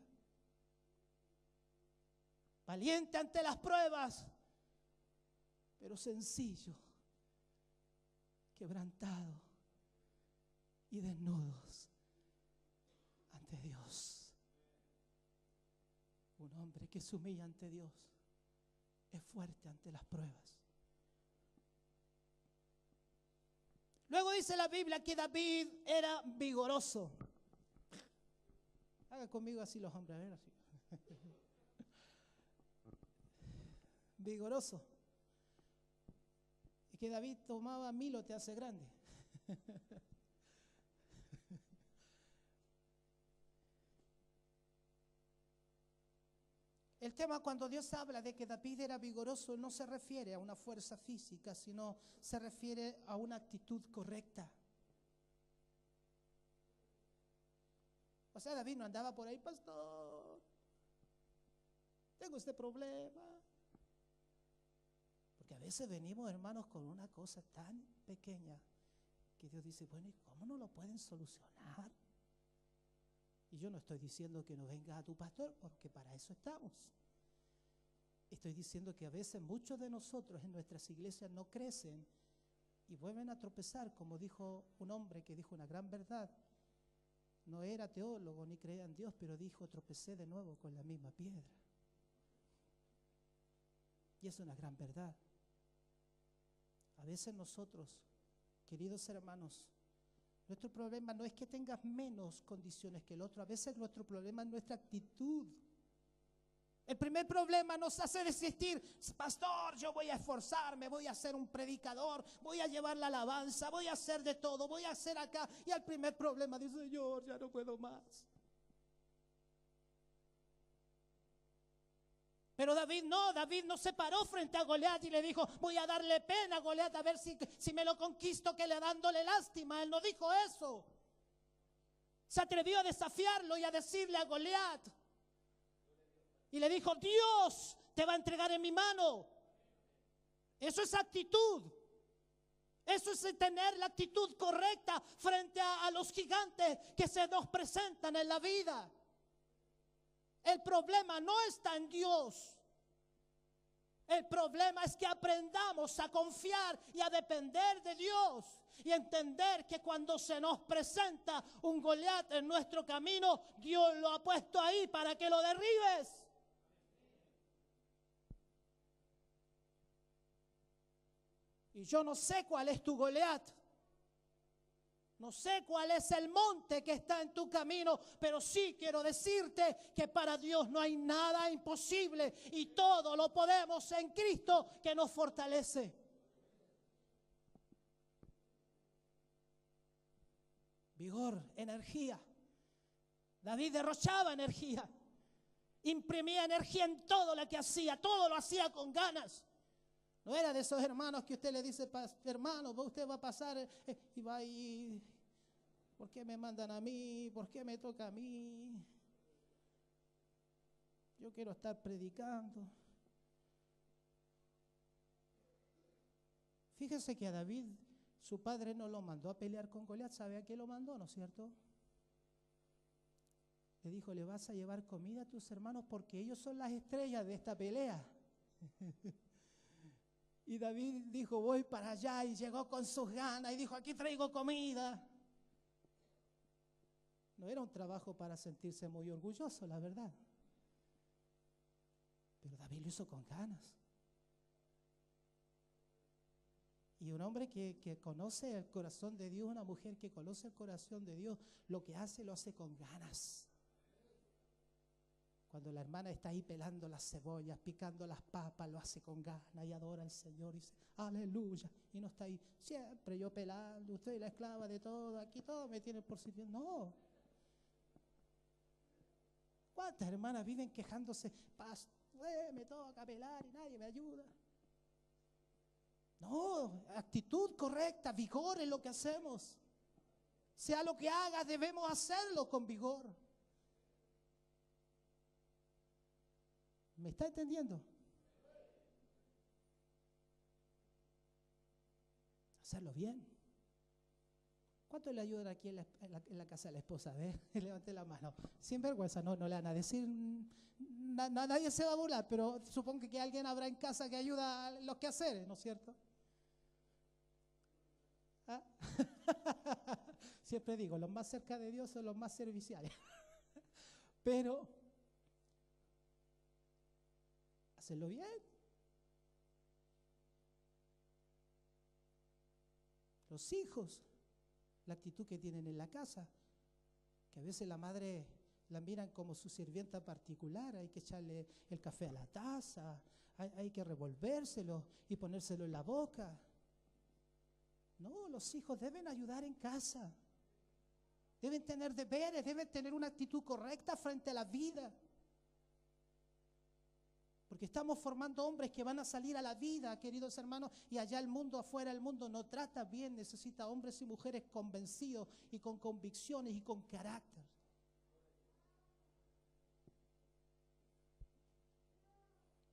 Speaker 1: Valiente ante las pruebas, pero sencillo, quebrantado y desnudos ante Dios. Un hombre que se humilla ante Dios es fuerte ante las pruebas. Luego dice la Biblia que David era vigoroso. Haga conmigo así los hombres, a ver así. Vigoroso. Y que David tomaba Milo te hace grande. El tema, cuando Dios habla de que David era vigoroso, no se refiere a una fuerza física, sino se refiere a una actitud correcta. O sea, David no andaba por ahí, pastor, tengo este problema. Porque a veces venimos, hermanos, con una cosa tan pequeña que Dios dice, bueno, ¿y cómo no lo pueden solucionar? Y yo no estoy diciendo que no vengas a tu pastor, porque para eso estamos. Estoy diciendo que a veces muchos de nosotros en nuestras iglesias no crecen y vuelven a tropezar, como dijo un hombre que dijo una gran verdad. No era teólogo ni creía en Dios, pero dijo, tropecé de nuevo con la misma piedra. Y es una gran verdad. A veces nosotros, queridos hermanos, nuestro problema no es que tengas menos condiciones que el otro. A veces nuestro problema es nuestra actitud. El primer problema nos hace desistir. Pastor, yo voy a esforzarme, voy a ser un predicador, voy a llevar la alabanza, voy a hacer de todo, voy a hacer acá. Y al primer problema dice, Señor, ya no puedo más. Pero David no se paró frente a Goliat y le dijo, voy a darle pena a Goliat a ver si me lo conquisto, que le dándole lástima. Él no dijo eso. Se atrevió a desafiarlo y a decirle a Goliat. Y le dijo, Dios te va a entregar en mi mano. Eso es actitud. Eso es tener la actitud correcta frente a los gigantes que se nos presentan en la vida. El problema no está en Dios. El problema es que aprendamos a confiar y a depender de Dios. Y entender que cuando se nos presenta un Goliat en nuestro camino, Dios lo ha puesto ahí para que lo derribes. Y yo no sé cuál es tu Goliat. No sé cuál es el monte que está en tu camino, pero sí quiero decirte que para Dios no hay nada imposible y todo lo podemos en Cristo que nos fortalece. Vigor, energía. David derrochaba energía, imprimía energía en todo lo que hacía, todo lo hacía con ganas. No era de esos hermanos que usted le dice, hermano, usted va a pasar y va y ¿por qué me mandan a mí? ¿Por qué me toca a mí? Yo quiero estar predicando. Fíjese que a David, su padre no lo mandó a pelear con Goliat. ¿Sabe a qué lo mandó, no es cierto? Le dijo, le vas a llevar comida a tus hermanos porque ellos son las estrellas de esta pelea. Y David dijo, voy para allá, y llegó con sus ganas y dijo, aquí traigo comida. No era un trabajo para sentirse muy orgulloso, la verdad. Pero David lo hizo con ganas. Y un hombre que conoce el corazón de Dios, una mujer que conoce el corazón de Dios, lo que hace, lo hace con ganas. Cuando la hermana está ahí pelando las cebollas, picando las papas, lo hace con ganas y adora al Señor y dice, aleluya. Y no está ahí, siempre yo pelando, usted es la esclava de todo, aquí todo me tiene por sitio. No. ¿Cuántas hermanas viven quejándose? Me toca pelar y nadie me ayuda. No, actitud correcta, vigor en lo que hacemos. Sea lo que hagas, debemos hacerlo con vigor. ¿Me está entendiendo? Hacerlo bien. ¿Cuánto le ayudan aquí en la casa de la esposa? A ver, levante la mano. Sin vergüenza, no le van a decir, nadie se va a burlar, pero supongo que alguien habrá en casa que ayuda a los quehaceres, ¿no es cierto? ¿Ah? Siempre digo, los más cerca de Dios son los más serviciales. Pero hacerlo bien. Los hijos, la actitud que tienen en la casa, que a veces la madre la miran como su sirvienta particular, hay que echarle el café a la taza, hay que revolvérselo y ponérselo en la boca. No, los hijos deben ayudar en casa, deben tener deberes, deben tener una actitud correcta frente a la vida. Porque estamos formando hombres que van a salir a la vida, queridos hermanos, y allá el mundo, afuera el mundo no trata bien, necesita hombres y mujeres convencidos y con convicciones y con carácter.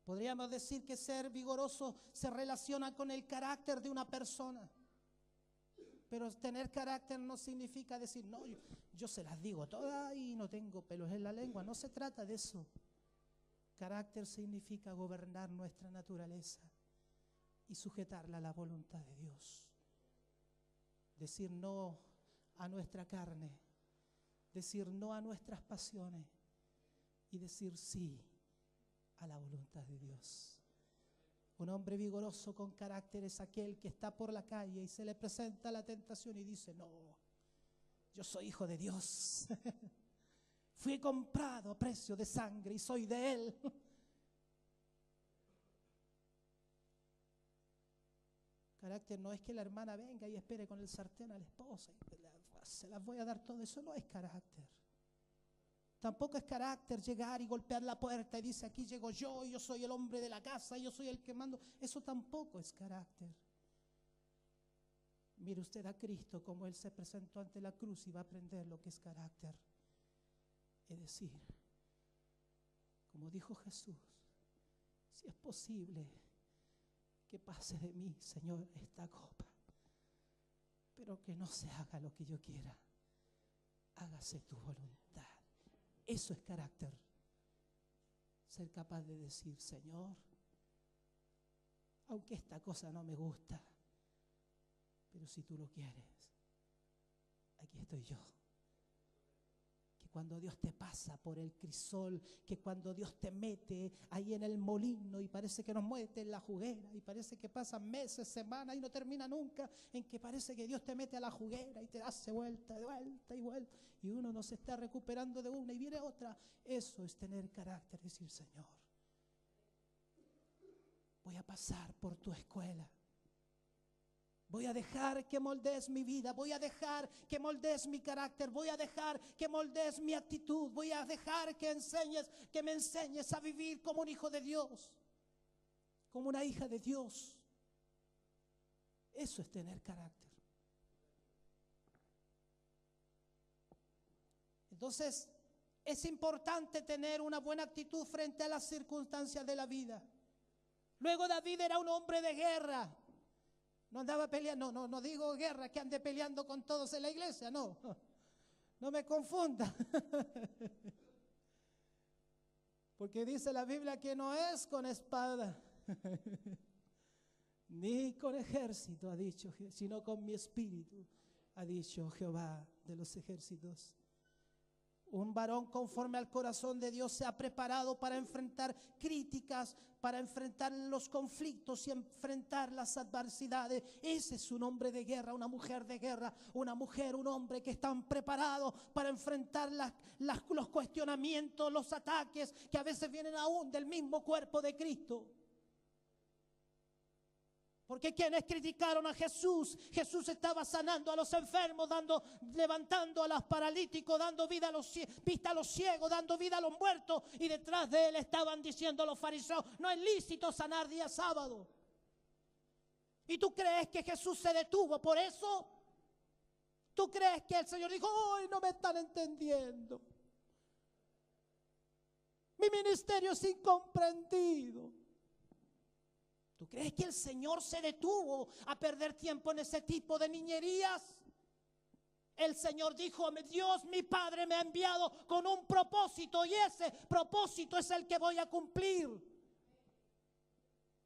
Speaker 1: Podríamos decir que ser vigoroso se relaciona con el carácter de una persona. Pero tener carácter no significa decir, no, yo se las digo todas y no tengo pelos en la lengua. No se trata de eso. Carácter significa gobernar nuestra naturaleza y sujetarla a la voluntad de Dios. Decir no a nuestra carne, decir no a nuestras pasiones y decir sí a la voluntad de Dios. Un hombre vigoroso con carácter es aquel que está por la calle y se le presenta la tentación y dice, no, yo soy hijo de Dios. Fui comprado a precio de sangre y soy de Él. Carácter no es que la hermana venga y espere con el sartén a la esposa y se las voy a dar todo. Eso no es carácter. Tampoco es carácter llegar y golpear la puerta y dice, aquí llego yo soy el hombre de la casa, yo soy el que mando. Eso tampoco es carácter. Mire usted a Cristo como Él se presentó ante la cruz y va a aprender lo que es carácter. Es decir, como dijo Jesús, si es posible que pase de mí, Señor, esta copa, pero que no se haga lo que yo quiera, hágase tu voluntad. Eso es carácter. Ser capaz de decir, Señor, aunque esta cosa no me gusta, pero si tú lo quieres, aquí estoy yo. Que cuando Dios te pasa por el crisol, que cuando Dios te mete ahí en el molino y parece que nos mete en la juguera y parece que pasan meses, semanas y no termina nunca, en que parece que Dios te mete a la juguera y te hace vuelta y vuelta y uno no se está recuperando de una y viene otra. Eso es tener carácter, decir, Señor, voy a pasar por tu escuela. Voy a dejar que moldees mi vida, voy a dejar que moldees mi carácter, voy a dejar que moldees mi actitud, voy a dejar que me enseñes a vivir como un hijo de Dios, como una hija de Dios. Eso es tener carácter. Entonces, es importante tener una buena actitud frente a las circunstancias de la vida. Luego David era un hombre de guerra. No andaba peleando, no digo guerra, que ande peleando con todos en la iglesia, no me confunda. Porque dice la Biblia que no es con espada, ni con ejército, ha dicho, sino con mi espíritu, ha dicho Jehová de los ejércitos. Un varón conforme al corazón de Dios se ha preparado para enfrentar críticas, para enfrentar los conflictos y enfrentar las adversidades. Ese es un hombre de guerra, una mujer de guerra, una mujer, un hombre que están preparados para enfrentar los cuestionamientos, los ataques que a veces vienen aún del mismo cuerpo de Cristo. Porque quienes criticaron a Jesús, Jesús estaba sanando a los enfermos, levantando a los paralíticos, dando vista a los ciegos, dando vida a los muertos. Y detrás de él estaban diciendo los fariseos, no es lícito sanar día sábado. ¿Y tú crees que Jesús se detuvo por eso? ¿Tú crees que el Señor dijo, hoy no me están entendiendo? Mi ministerio es incomprendido. ¿Tú crees que el Señor se detuvo a perder tiempo en ese tipo de niñerías? El Señor dijo, Dios, mi Padre me ha enviado con un propósito y ese propósito es el que voy a cumplir.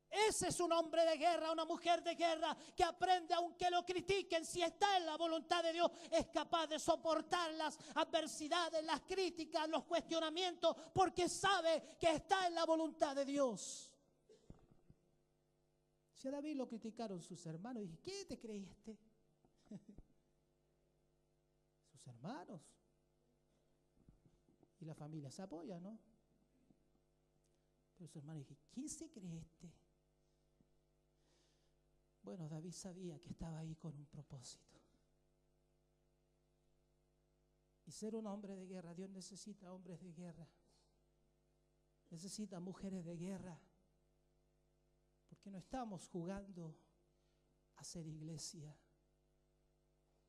Speaker 1: Ese es un hombre de guerra, una mujer de guerra que aprende, aunque lo critiquen, si está en la voluntad de Dios, es capaz de soportar las adversidades, las críticas, los cuestionamientos, porque sabe que está en la voluntad de Dios. Si a David lo criticaron sus hermanos, dije, ¿qué te creíste? Sus hermanos. Y la familia se apoya, ¿no? Pero sus hermanos dije, ¿quién se cree este? Bueno, David sabía que estaba ahí con un propósito. Y ser un hombre de guerra, Dios necesita hombres de guerra. Necesita mujeres de guerra. Porque no estamos jugando a ser iglesia.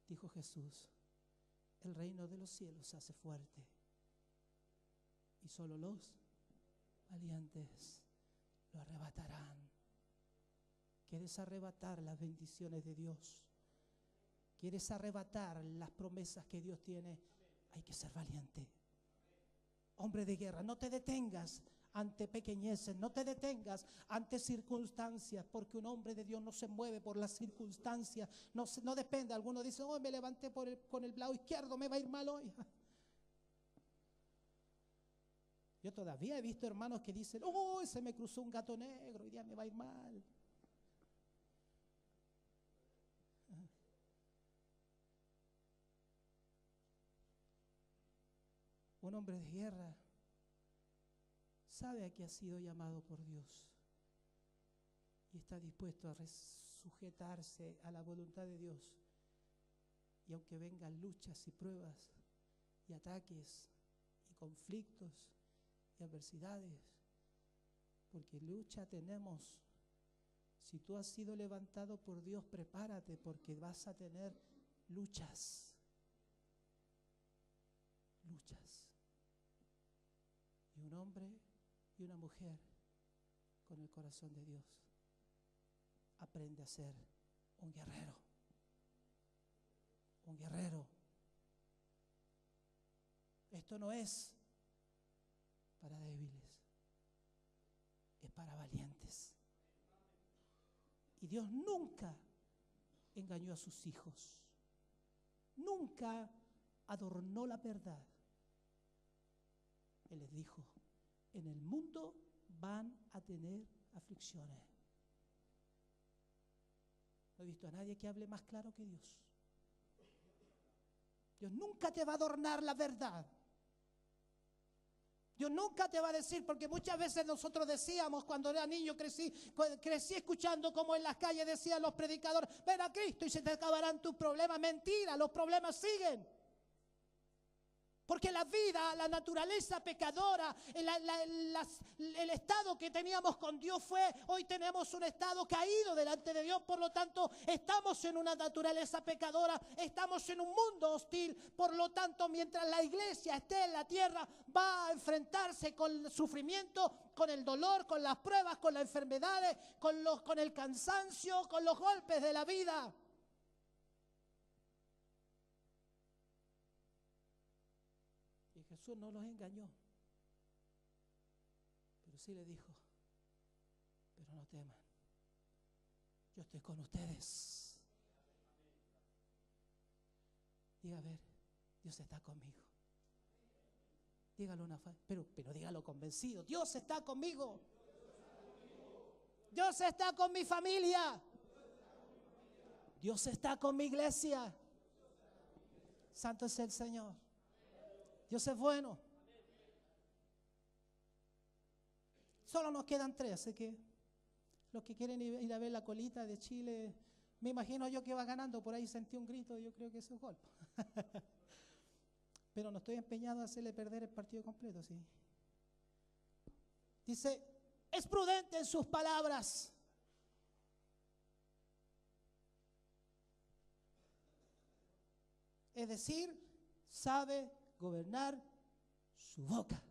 Speaker 1: Dijo Jesús, el reino de los cielos se hace fuerte y solo los valientes lo arrebatarán. ¿Quieres arrebatar las bendiciones de Dios? ¿Quieres arrebatar las promesas que Dios tiene? Hay que ser valiente. Hombre de guerra, no te detengas ante pequeñeces, no te detengas ante circunstancias, porque un hombre de Dios no se mueve por las circunstancias, no depende. Algunos dicen, me levanté con el lado izquierdo, me va a ir mal hoy. Yo todavía he visto hermanos que dicen, se me cruzó un gato negro, hoy día me va a ir mal. Un hombre de guerra sabe a qué ha sido llamado por Dios y está dispuesto a sujetarse a la voluntad de Dios. Y aunque vengan luchas y pruebas y ataques y conflictos y adversidades, porque lucha tenemos. Si tú has sido levantado por Dios, prepárate porque vas a tener luchas. Y un hombre y una mujer con el corazón de Dios aprende a ser un guerrero. Un guerrero. Esto no es para débiles, es para valientes. Y Dios nunca engañó a sus hijos. Nunca adornó la verdad. Él les dijo, en el mundo van a tener aflicciones. No he visto a nadie que hable más claro que Dios. Dios nunca te va a adornar la verdad. Dios nunca te va a decir, porque muchas veces nosotros decíamos, cuando era niño crecí escuchando como en las calles decían los predicadores, ven a Cristo y se te acabarán tus problemas. Mentira, los problemas siguen. Porque la vida, la naturaleza pecadora, el estado que teníamos con Dios hoy tenemos un estado caído delante de Dios. Por lo tanto, estamos en una naturaleza pecadora, estamos en un mundo hostil. Por lo tanto, mientras la iglesia esté en la tierra, va a enfrentarse con el sufrimiento, con el dolor, con las pruebas, con las enfermedades, con el cansancio, con los golpes de la vida. Jesús no los engañó, pero sí le dijo, pero no teman, yo estoy con ustedes. Diga, a ver, Dios está conmigo. Dígalo pero dígalo convencido. Dios está conmigo. Dios está con mi familia. Dios está con mi iglesia. Santo es el Señor. Dios es bueno. Solo nos quedan 3, así que los que quieren ir a ver la colita de Chile, me imagino yo que va ganando, por ahí sentí un grito, yo creo que eso es gol. Pero no estoy empeñado a hacerle perder el partido completo, sí. Dice, es prudente en sus palabras. Es decir, sabe gobernar su boca.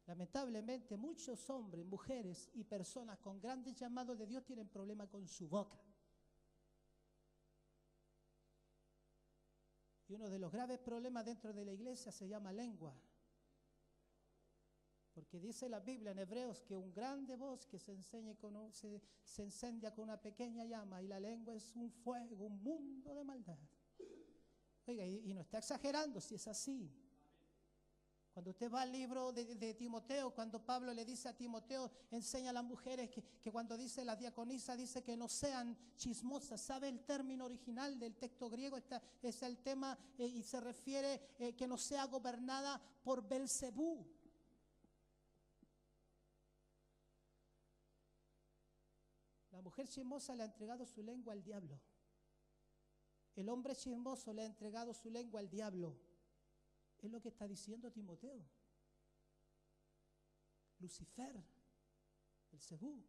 Speaker 1: Lamentablemente, muchos hombres, mujeres y personas con grandes llamados de Dios tienen problemas con su boca. Y uno de los graves problemas dentro de la iglesia se llama lengua. Porque dice la Biblia en Hebreos que un grande bosque se incendia con una pequeña llama, y la lengua es un fuego, un mundo de maldad. Oiga, y no está exagerando si es así. Cuando usted va al libro de Timoteo, cuando Pablo le dice a Timoteo, enseña a las mujeres que cuando dice la diaconisa, dice que no sean chismosas. ¿Sabe el término original del texto griego? Es el tema y se refiere que no sea gobernada por Belcebú. La mujer chismosa le ha entregado su lengua al diablo. El hombre chismoso le ha entregado su lengua al diablo. Es lo que está diciendo Timoteo. Lucifer, Belcebú,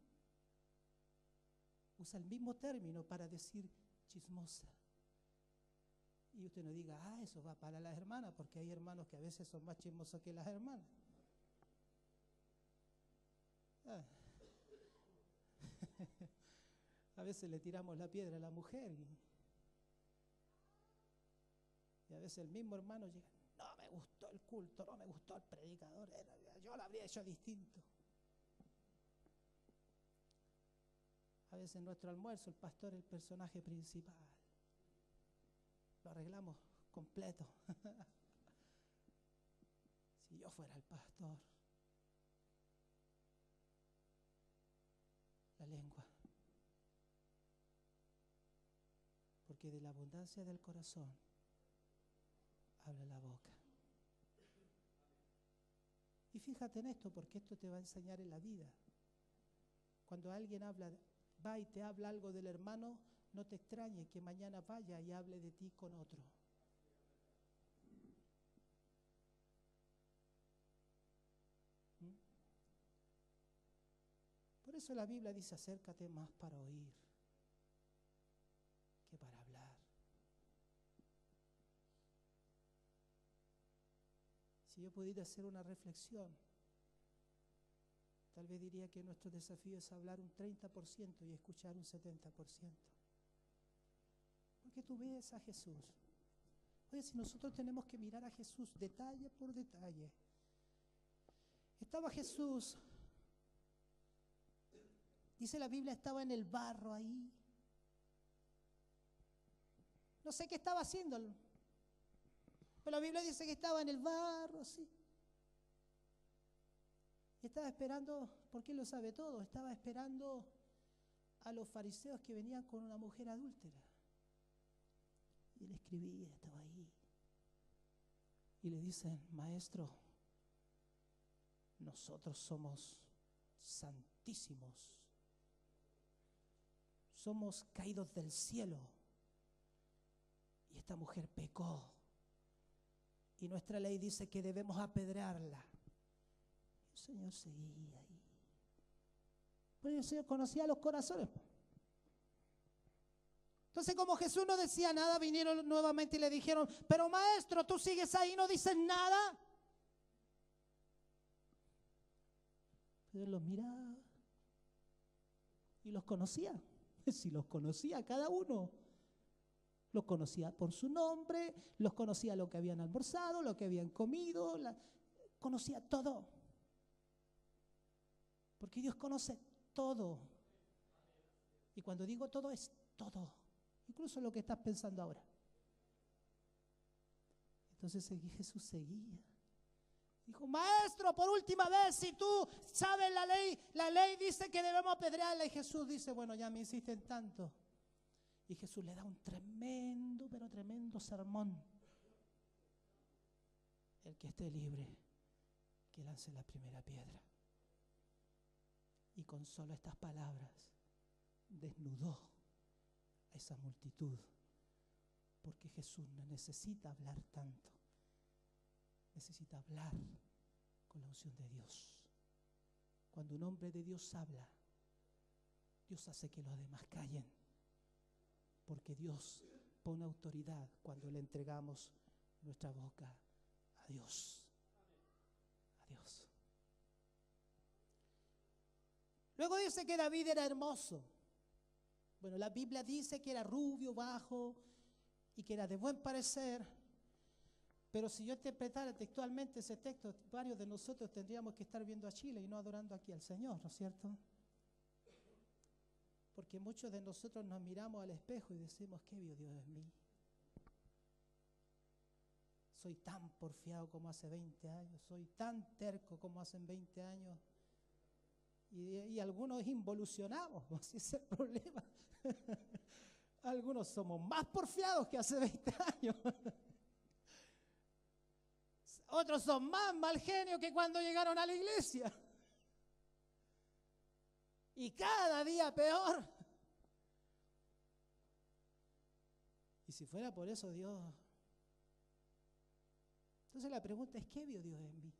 Speaker 1: usa el mismo término para decir chismosa. Y usted no diga, eso va para las hermanas, porque hay hermanos que a veces son más chismosos que las hermanas. A veces le tiramos la piedra a la mujer y a veces el mismo hermano llega, no me gustó el culto, no me gustó el predicador, yo lo habría hecho distinto. A veces en nuestro almuerzo el pastor es el personaje principal. Lo arreglamos completo. Si yo fuera el pastor. La lengua. Porque de la abundancia del corazón habla la boca. Y fíjate en esto, porque esto te va a enseñar en la vida. Cuando alguien va y te habla algo del hermano, no te extrañe que mañana vaya y hable de ti con otro. Por eso la Biblia dice, acércate más para oír que para hablar. Si yo pudiera hacer una reflexión, tal vez diría que nuestro desafío es hablar un 30% y escuchar un 70%. Porque tú ves a Jesús. Oye, si nosotros tenemos que mirar a Jesús detalle por detalle. Estaba Jesús, dice la Biblia, estaba en el barro ahí. No sé qué estaba haciendo, pero la Biblia dice que estaba en el barro, así. Y estaba esperando, porque él lo sabe todo, estaba esperando a los fariseos que venían con una mujer adúltera. Y él escribía, estaba ahí. Y le dicen, maestro, nosotros somos santísimos. Somos caídos del cielo. Y esta mujer pecó. Y nuestra ley dice que debemos apedrearla. El Señor seguía ahí. Pero el Señor conocía los corazones. Entonces, como Jesús no decía nada, vinieron nuevamente y le dijeron, pero maestro, tú sigues ahí y no dices nada. Pero él los miraba y los conocía. Si los conocía cada uno. Los conocía por su nombre, los conocía lo que habían almorzado, lo que habían comido, conocía todo. Porque Dios conoce todo. Y cuando digo todo, es todo. Incluso lo que estás pensando ahora. Entonces Jesús seguía. Dijo, maestro, por última vez, si tú sabes la ley dice que debemos apedrearla. Y Jesús dice, bueno, ya me hiciste tanto. Y Jesús le da un tremendo, pero tremendo sermón. El que esté libre, que lance la primera piedra. Y con solo estas palabras, desnudó a esa multitud. Porque Jesús no necesita hablar tanto. Necesita hablar con la unción de Dios. Cuando un hombre de Dios habla, Dios hace que los demás callen. Porque Dios pone autoridad cuando le entregamos nuestra boca a Dios. A Dios. Luego dice que David era hermoso. Bueno, la Biblia dice que era rubio, bajo y que era de buen parecer. Pero si yo interpretara textualmente ese texto, varios de nosotros tendríamos que estar viendo a Chile y no adorando aquí al Señor, ¿no es cierto? Porque muchos de nosotros nos miramos al espejo y decimos, ¿qué vio Dios en mí? Soy tan porfiado como hace 20 años, soy tan terco como hace 20 años. Y algunos involucionamos, ese es el problema. Algunos somos más porfiados que hace 20 años. Otros son más mal genio que cuando llegaron a la iglesia. Y cada día peor. Y si fuera por eso Dios. Entonces la pregunta es, ¿qué vio Dios en mí?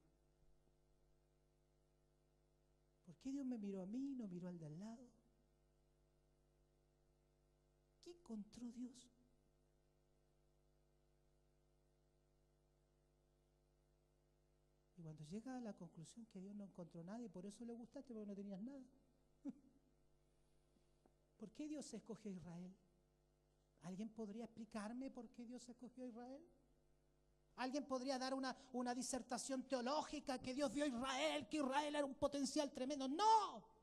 Speaker 1: ¿Por qué Dios me miró a mí y no miró al de al lado? ¿Qué encontró Dios? Y cuando llega a la conclusión que Dios no encontró nada y por eso le gustaste, porque no tenías nada. ¿Por qué Dios escogió a Israel? ¿Alguien podría explicarme por qué Dios escogió a Israel? ¿Alguien podría dar una disertación teológica que Dios vio a Israel, que Israel era un potencial tremendo? ¡No!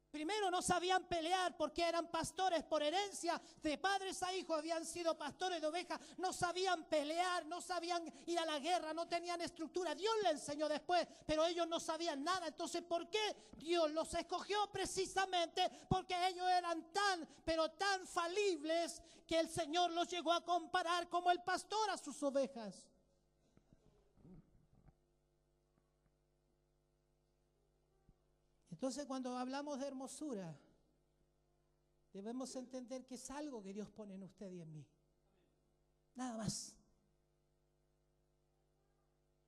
Speaker 1: Primero, no sabían pelear porque eran pastores por herencia, de padres a hijos habían sido pastores de ovejas, no sabían pelear, no sabían ir a la guerra, no tenían estructura. Dios les enseñó después, pero ellos no sabían nada. Entonces, ¿por qué Dios los escogió? Precisamente porque ellos eran tan, pero tan falibles que el Señor los llegó a comparar como el pastor a sus ovejas. Entonces, cuando hablamos de hermosura, debemos entender que es algo que Dios pone en usted y en mí. Nada más.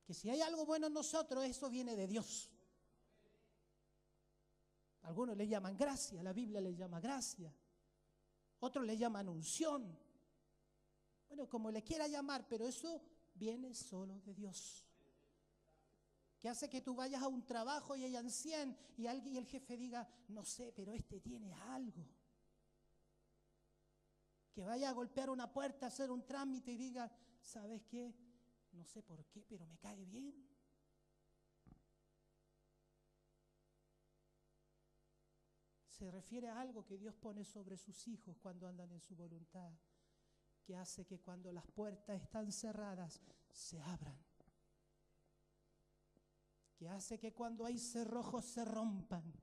Speaker 1: Que si hay algo bueno en nosotros, eso viene de Dios. Algunos le llaman gracia, la Biblia le llama gracia. Otros le llaman unción. Bueno, como le quiera llamar, pero eso viene solo de Dios. Que hace que tú vayas a un trabajo y hayan 100 y el jefe diga, no sé, pero este tiene algo. Que vaya a golpear una puerta, a hacer un trámite y diga, ¿sabes qué? No sé por qué, pero me cae bien. Se refiere a algo que Dios pone sobre sus hijos cuando andan en su voluntad, que hace que cuando las puertas están cerradas, se abran. Que hace que cuando hay cerrojos se rompan,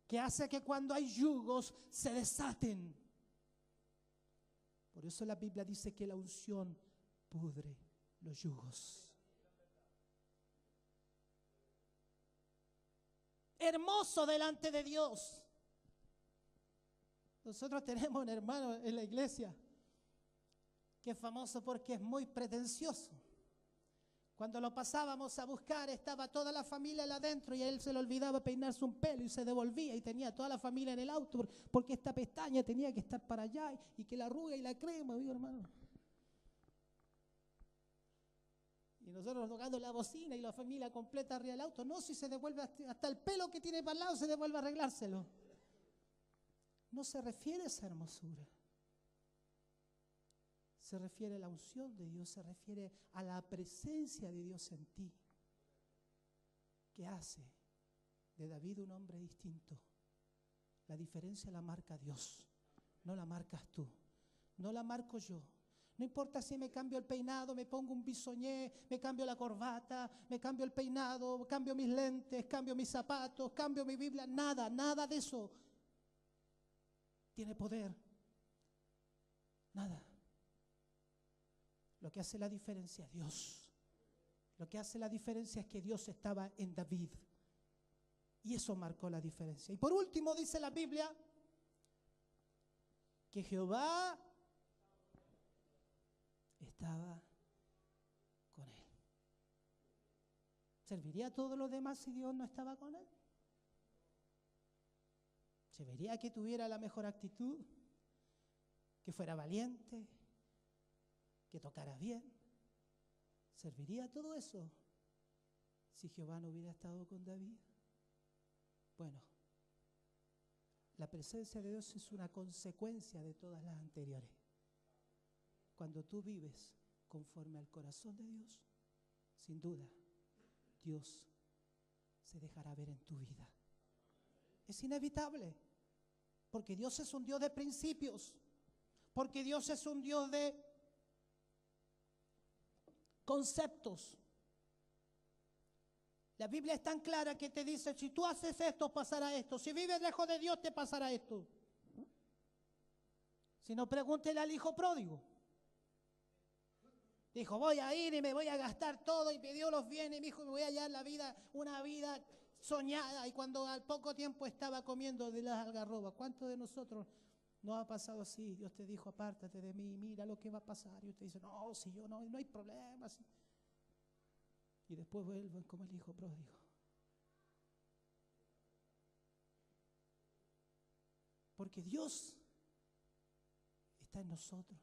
Speaker 1: que hace que cuando hay yugos se desaten. Por eso la Biblia dice que la unción pudre los yugos. Hermoso delante de Dios. Nosotros tenemos un hermano en la iglesia que es famoso porque es muy pretencioso. Cuando lo pasábamos a buscar, estaba toda la familia allá adentro y a él se le olvidaba peinarse un pelo y se devolvía y tenía toda la familia en el auto porque esta pestaña tenía que estar para allá y que la arruga y la crema, ¿viu, hermano? Y nosotros tocando la bocina y la familia completa arriba del auto. No, si se devuelve hasta el pelo que tiene para el lado se devuelve a arreglárselo. No se refiere a esa hermosura. Se refiere a la unción de Dios, se refiere a la presencia de Dios en ti. ¿Qué hace de David un hombre distinto? La diferencia la marca Dios, no la marcas tú, no la marco yo, No importa si me cambio el peinado, me pongo un bisoñé, me cambio la corbata, me cambio el peinado, cambio mis lentes, cambio mis zapatos, cambio mi Biblia. Nada de eso tiene poder. Nada. Lo que hace la diferencia es Dios. Lo que hace la diferencia es que Dios estaba en David. Y eso marcó la diferencia. Y por último dice la Biblia que Jehová estaba con él. ¿Serviría a todos los demás si Dios no estaba con él? ¿Se vería que tuviera la mejor actitud? ¿Que fuera valiente? ¿Que tocara bien? ¿Serviría todo eso si Jehová no hubiera estado con David? Bueno, la presencia de Dios es una consecuencia de todas las anteriores. Cuando tú vives conforme al corazón de Dios, sin duda, Dios se dejará ver en tu vida. Es inevitable, porque Dios es un Dios de principios, porque Dios es un Dios de conceptos. La Biblia es tan clara que te dice, si tú haces esto, pasará esto. Si vives lejos de Dios, te pasará esto. Si no, pregúntele al hijo pródigo. Dijo, voy a ir y me voy a gastar todo, y pidió los bienes, y me dijo, me voy a hallar la vida, una vida soñada. Y cuando al poco tiempo estaba comiendo de las algarrobas. ¿Cuántos de nosotros nos ha pasado así? Dios te dijo, apártate de mí, mira lo que va a pasar. Y usted dice, no, si yo no hay problema. Y después vuelven como el hijo pródigo. Porque Dios está en nosotros.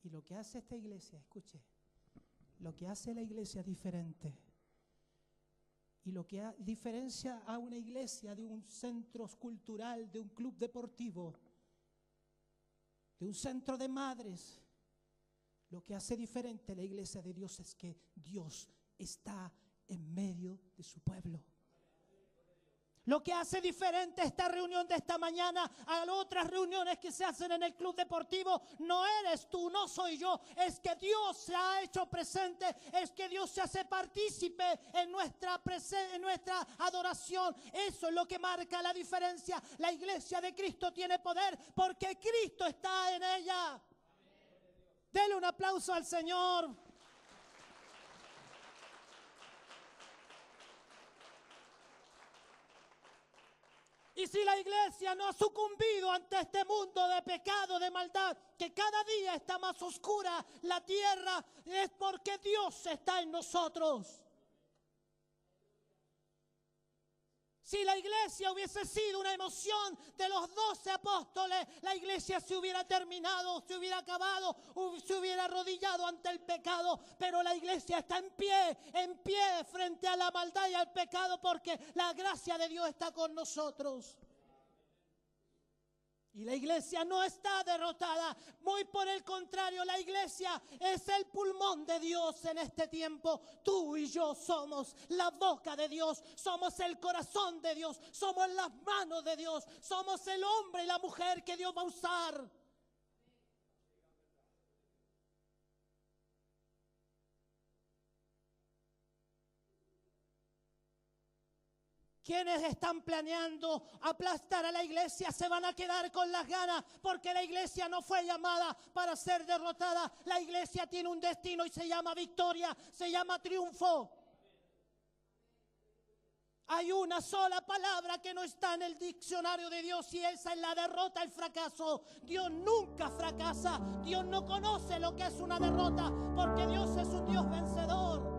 Speaker 1: Y lo que hace esta iglesia, escuche, lo que hace la iglesia diferente, y lo que diferencia a una iglesia de un centro cultural, de un club deportivo, de un centro de madres, lo que hace diferente a la iglesia de Dios es que Dios está en medio de su pueblo. Lo que hace diferente esta reunión de esta mañana a las otras reuniones que se hacen en el club deportivo, no eres tú, no soy yo, es que Dios se ha hecho presente, es que Dios se hace partícipe en nuestra adoración. Eso es lo que marca la diferencia. La iglesia de Cristo tiene poder porque Cristo está en ella. Dele un aplauso al Señor. Y si la iglesia no ha sucumbido ante este mundo de pecado, de maldad, que cada día está más oscura la tierra, es porque Dios está en nosotros. Si la iglesia hubiese sido una emoción de los 12 apóstoles, la iglesia se hubiera terminado, se hubiera acabado, se hubiera arrodillado ante el pecado. Pero la iglesia está en pie frente a la maldad y al pecado, porque la gracia de Dios está con nosotros. Y la iglesia no está derrotada, muy por el contrario, la iglesia es el pulmón de Dios en este tiempo. Tú y yo somos la boca de Dios, somos el corazón de Dios, somos las manos de Dios, somos el hombre y la mujer que Dios va a usar. Quienes están planeando aplastar a la iglesia se van a quedar con las ganas, porque la iglesia no fue llamada para ser derrotada. La iglesia tiene un destino y se llama victoria, se llama triunfo. Hay una sola palabra que no está en el diccionario de Dios, y esa es la derrota, el fracaso. Dios nunca fracasa. Dios no conoce lo que es una derrota, porque Dios es un Dios vencedor.